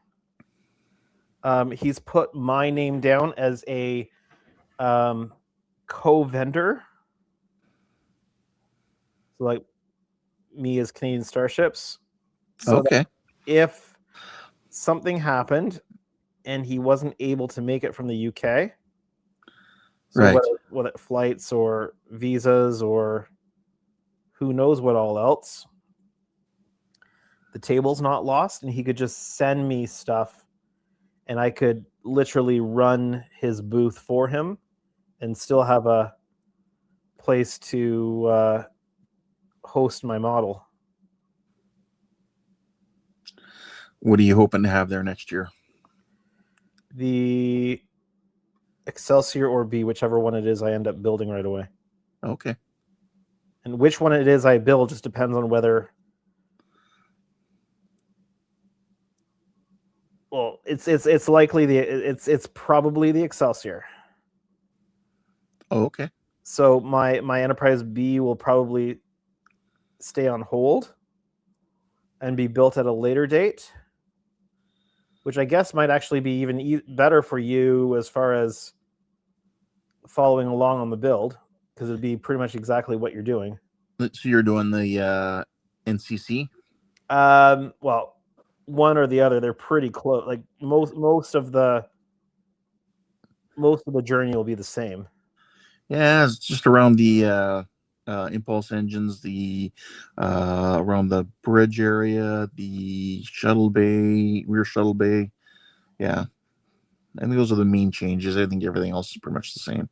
He's put my name down as a co-vendor. So like me as Canadian Starships. So okay. If something happened and he wasn't able to make it from the UK, so right. whether flights or visas or who knows what all else, the table's not lost, and he could just send me stuff, and I could literally run his booth for him and still have a place to host my model. What are you hoping to have there next year? The Excelsior or B, whichever one it is I end up building right away. Okay. And which one it is I build just depends on whether... Well, it's likely it's probably the Excelsior. Oh, okay. So my Enterprise B will probably stay on hold and be built at a later date, which I guess might actually be even better for you as far as following along on the build, because it'd be pretty much exactly what you're doing. So you're doing the NCC? Well, one or the other. They're pretty close. Like most of the journey will be the same. Yeah, it's just around the impulse engines, the around the bridge area, the shuttle bay, rear shuttle bay. Yeah, I think those are the main changes. I think everything else is pretty much the same.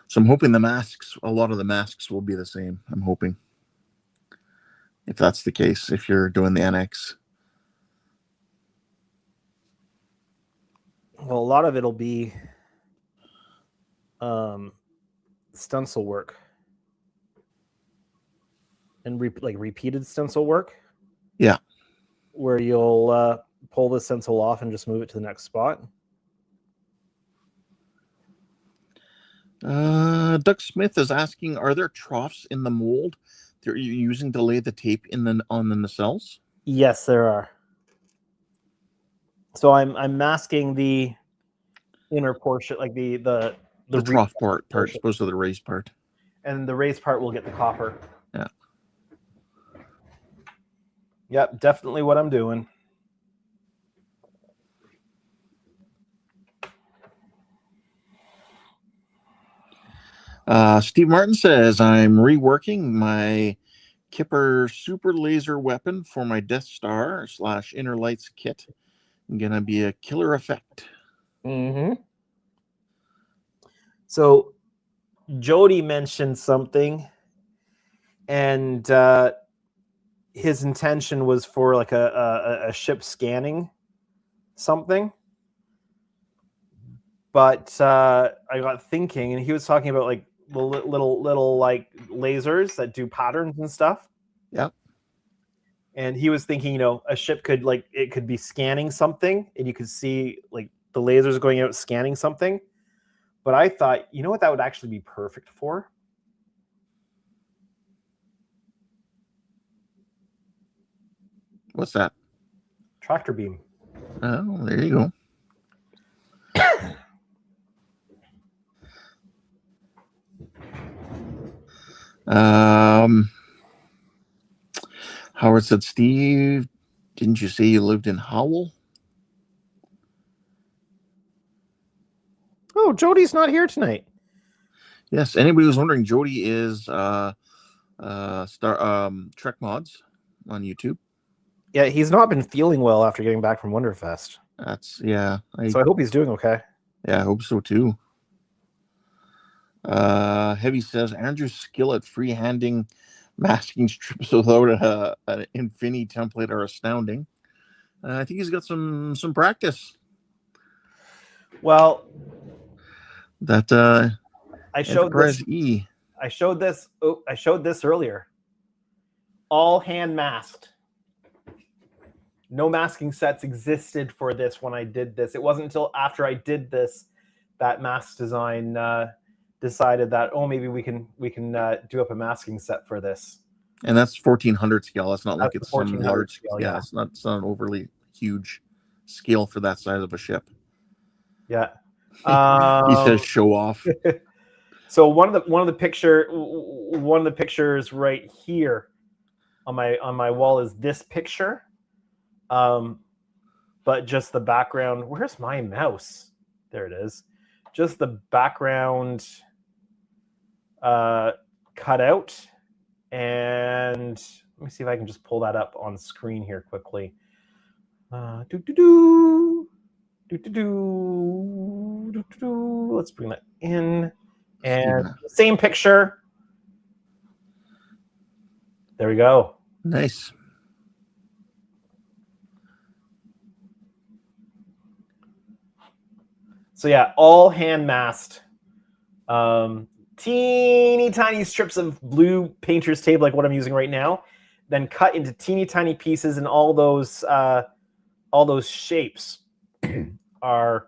So I'm hoping a lot of the masks will be the same. I'm hoping. If that's the case, if you're doing the NX. Well, a lot of it'll be stencil work and repeated stencil work. Yeah. Where you'll pull the stencil off and just move it to the next spot. Doug Smith is asking, are there troughs in the mold that you're using to lay the tape on the nacelles? Yes, there are. So I'm masking the inner portion, like the trough part as opposed to the raised part. And the raised part will get the copper. Yeah. Yep, definitely what I'm doing. Steve Martin says, I'm reworking my Kipper super laser weapon for my Death Star / Inner Lights kit. Gonna be a killer effect. Mm-hmm. So Jody mentioned something, and his intention was for like a ship scanning something. But I got thinking, and he was talking about like little like lasers that do patterns and stuff. Yep. And he was thinking, a ship could it could be scanning something, and you could see like the lasers going out scanning something. But I thought, you know what that would actually be perfect for? What's that? Tractor beam. Oh, there you go. Howard said, Steve, didn't you say you lived in Howell? Oh, Jody's not here tonight. Yes. Anybody who's wondering, Jody is Trek Mods on YouTube. Yeah, he's not been feeling well after getting back from Wonderfest. So I hope he's doing okay. Yeah, I hope so too. Heavy says Andrew's skill at freehanding masking strips without an Infinity template are astounding. I think he's got some practice. Well, that I showed Enterprise this. E. I showed this. Oh, I showed this earlier. All hand masked. No masking sets existed for this when I did this. It wasn't until after I did this that mask design decided that, oh, maybe we can do up a masking set for this. And that's 1400 scale. That's not like it's some 1400 large scale. Yeah, it's not an overly huge scale for that size of a ship. Yeah. He says show off. So one of the pictures right here on my wall is this picture. But just the background. Where's my mouse? There it is. Just the background cut out. And let me see if I can just pull that up on screen here quickly. Let's bring that in. And same picture. There we go. Nice. So yeah, all hand masked. Teeny tiny strips of blue painter's tape, like what I'm using right now, then cut into teeny tiny pieces, and all those shapes are.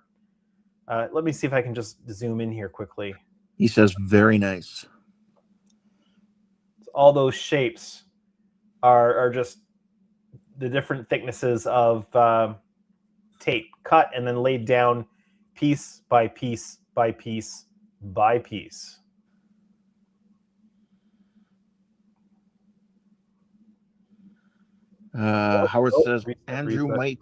Let me see if I can just zoom in here quickly. He says, very nice. All those shapes are just the different thicknesses of tape cut and then laid down piece by piece by piece by piece. Howard says Andrew might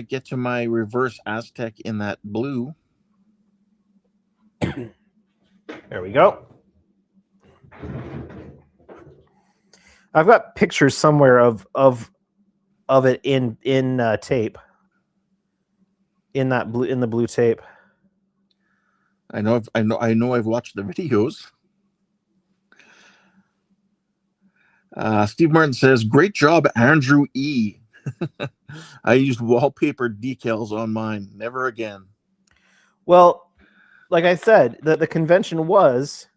get to my reverse Aztec in that blue. There we go. I've got pictures somewhere of it in tape. In the blue tape. I know I've watched the videos. Steve Martin says, great job, Andrew E. I used wallpaper decals on mine. Never again. Well, like I said, the convention was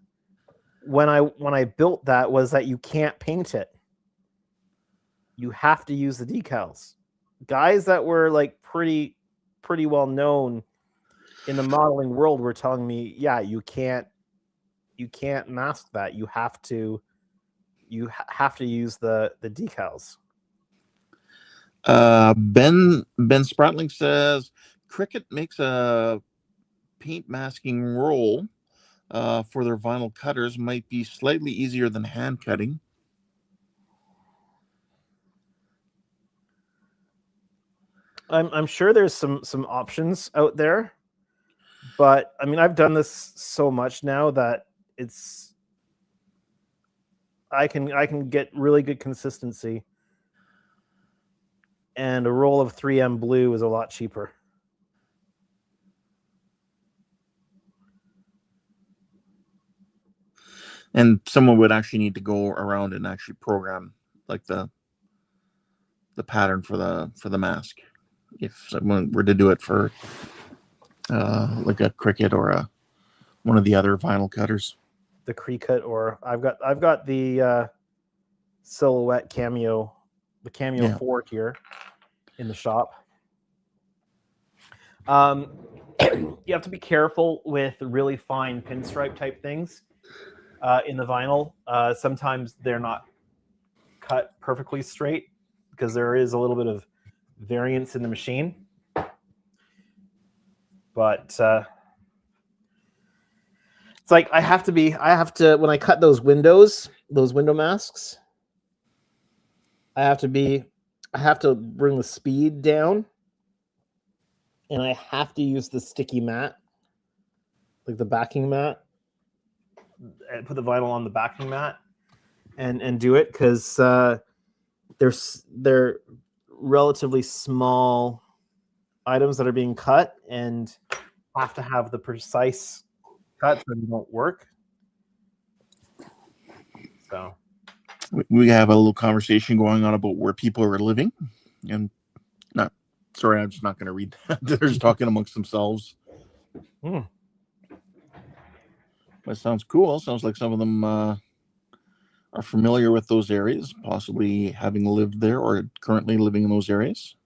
when I built that was that you can't paint it. You have to use the decals. Guys that were like pretty well known in the modeling world were telling me, yeah, you can't mask that. You have to use the decals. Ben Spratling says Cricut makes a paint masking roll for their vinyl cutters. Might be slightly easier than hand cutting. I'm sure there's some options out there, but I mean, I've done this so much now that I can get really good consistency, and a roll of 3M blue is a lot cheaper. And someone would actually need to go around and actually program like the pattern for the mask if someone were to do it for like a Cricut or one of the other vinyl cutters. The Cricut, or I've got the Silhouette Cameo, the Cameo 4 here in the shop. You have to be careful with really fine pinstripe type things in the vinyl. Sometimes they're not cut perfectly straight because there is a little bit of variance in the machine. But it's like I have to when I cut those window masks, I have to bring the speed down, and I have to use the sticky mat, like the backing mat, and put the vinyl on the backing mat and do it, because they're relatively small items that are being cut and have to have the precise cuts that don't work. So we have a little conversation going on about where people are living, and I'm just not going to read that. They're just talking amongst themselves. That sounds cool. Sounds like some of them are familiar with those areas, possibly having lived there or currently living in those areas.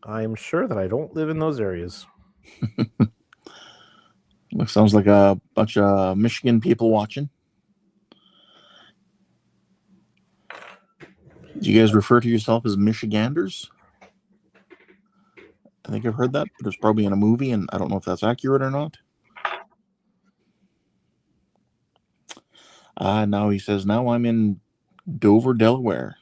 I am sure that I don't live in those areas. Sounds like a bunch of Michigan people watching. Do you guys refer to yourself as Michiganders? I think I've heard that, but it's probably in a movie, and I don't know if that's accurate or not. Now he says, now I'm in Dover, Delaware.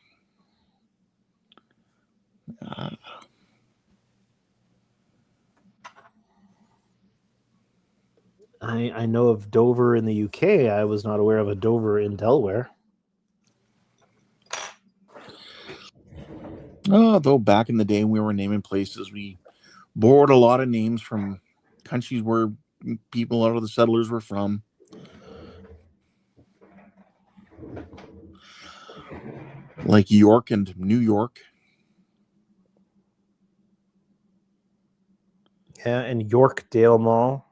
I know of Dover in the UK. I was not aware of a Dover in Delaware. Though back in the day we were naming places, we borrowed a lot of names from countries where people, a lot of the settlers were from. Like York and New York. Yeah, and Yorkdale Mall.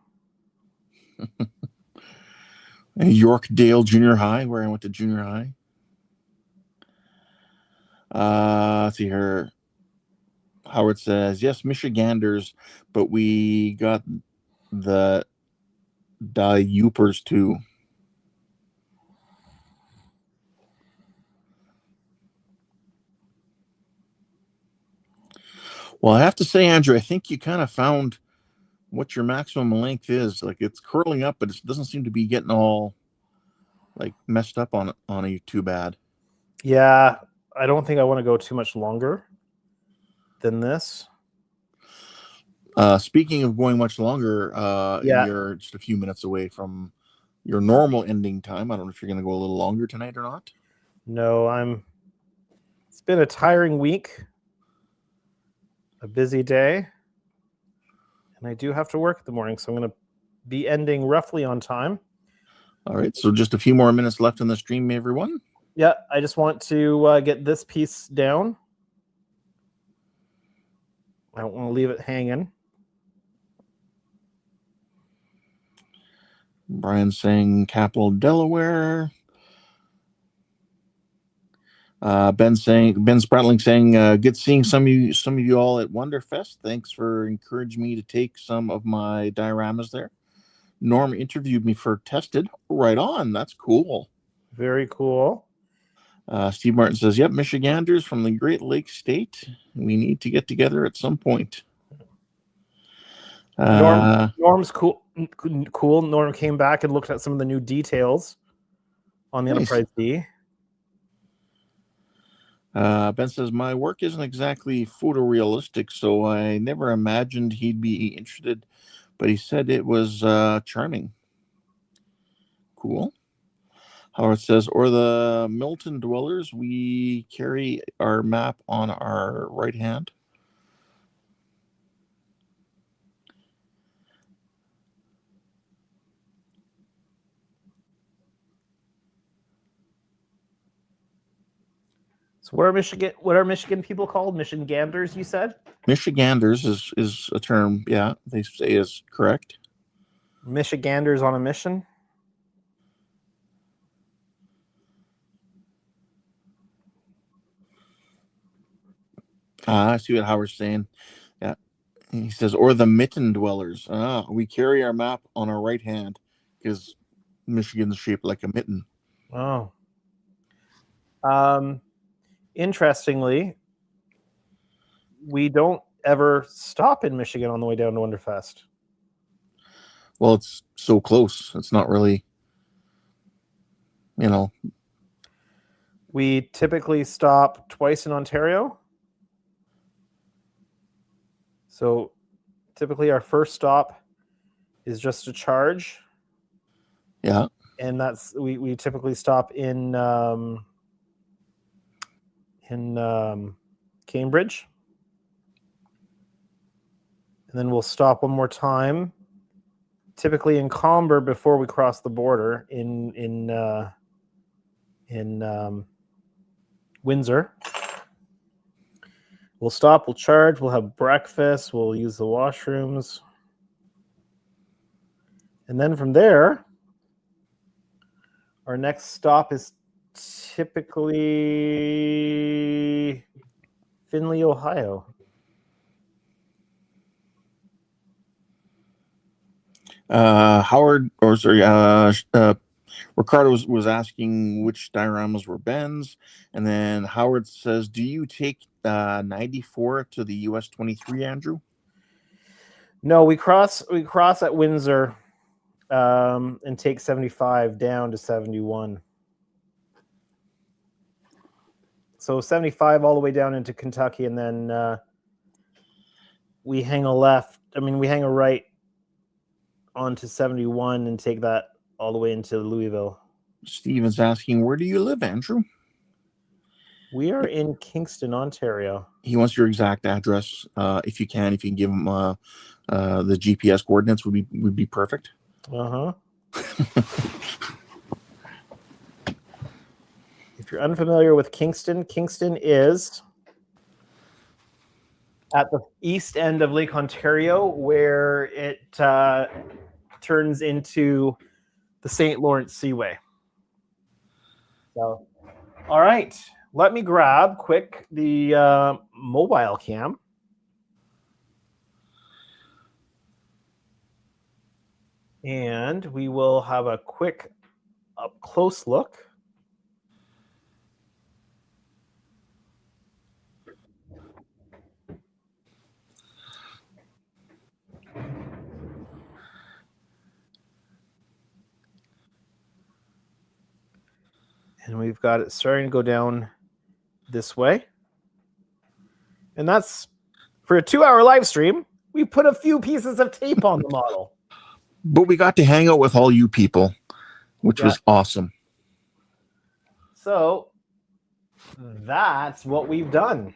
Yorkdale Junior High, where I went to junior high. Let's see here. Howard says, yes, Michiganders, but we got the Yoopers too. Well, I have to say, Andrew, I think you kind of found what your maximum length is. Like, it's curling up, but it doesn't seem to be getting all like messed up on you too bad. Yeah, I don't think I want to go too much longer than this. Speaking of going much longer, you're just a few minutes away from your normal ending time. I don't know if you're going to go a little longer tonight or not. No, it's been a tiring week, a busy day, and I do have to work in the morning, so I'm going to be ending roughly on time. All right, so just a few more minutes left in the stream, everyone. Yeah, I just want to get this piece down. I don't want to leave it hanging. Brian's saying Capital Delaware. Ben Spratling saying good seeing some of you all at Wonderfest. Thanks for encouraging me to take some of my dioramas there. Norm interviewed me for Tested. Right on. That's cool. Very cool. Steve Martin says, yep, Michiganders from the Great Lakes State. We need to get together at some point. Norm's cool. Norm came back and looked at some of the new details on the Enterprise D. Ben says, my work isn't exactly photorealistic, so I never imagined he'd be interested, but he said it was charming. Cool. Howard says, or the Milton dwellers, we carry our map on our right hand. So what are Michigan people called? Michiganders, you said? Michiganders is a term, yeah, they say is correct. Michiganders on a mission? I see what Howard's saying. Yeah. He says, or the mitten dwellers. We carry our map on our right hand because Michigan's shaped like a mitten. Oh. Interestingly, we don't ever stop in Michigan on the way down to Wonderfest. Well, it's so close. It's not really, We typically stop twice in Ontario. So typically our first stop is just a charge. Yeah. And that's we typically stop in Cambridge. And then we'll stop one more time, typically in Comber before we cross the border in Windsor. We'll stop, we'll charge, we'll have breakfast, we'll use the washrooms. And then from there, our next stop is typically Findlay, Ohio. Ricardo was asking which dioramas were Ben's, and then Howard says, "Do you take 94 to the US 23, Andrew?" No, we cross at Windsor and take 75 down to 71. So 75 all the way down into Kentucky, and then we hang a right onto 71 and take that all the way into Louisville. Steven's asking, where do you live, Andrew? We are in Kingston, Ontario. He wants your exact address. If you can give him the GPS coordinates would be perfect. If you're unfamiliar with Kingston, Kingston is at the east end of Lake Ontario, where it turns into the St. Lawrence Seaway. So, all right, let me grab quick the mobile cam. And we will have a quick up close look. And we've got it starting to go down this way. And that's for a 2-hour live stream. We put a few pieces of tape on the model. But we got to hang out with all you people, which was awesome. So that's what we've done.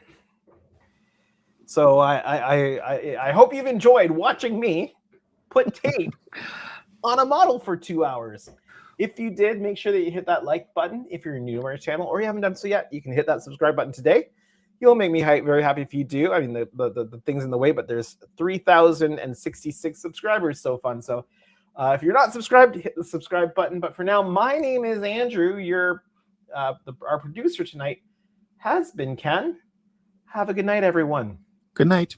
So I hope you've enjoyed watching me put tape on a model for 2 hours. If you did, make sure that you hit that like button. If you're new to our channel or you haven't done so yet, you can hit that subscribe button today. You'll make me very happy if you do. I mean, the thing's in the way, but there's 3,066 subscribers so far. So if you're not subscribed, hit the subscribe button. But for now, my name is Andrew. Our producer tonight has been Ken. Have a good night, everyone. Good night.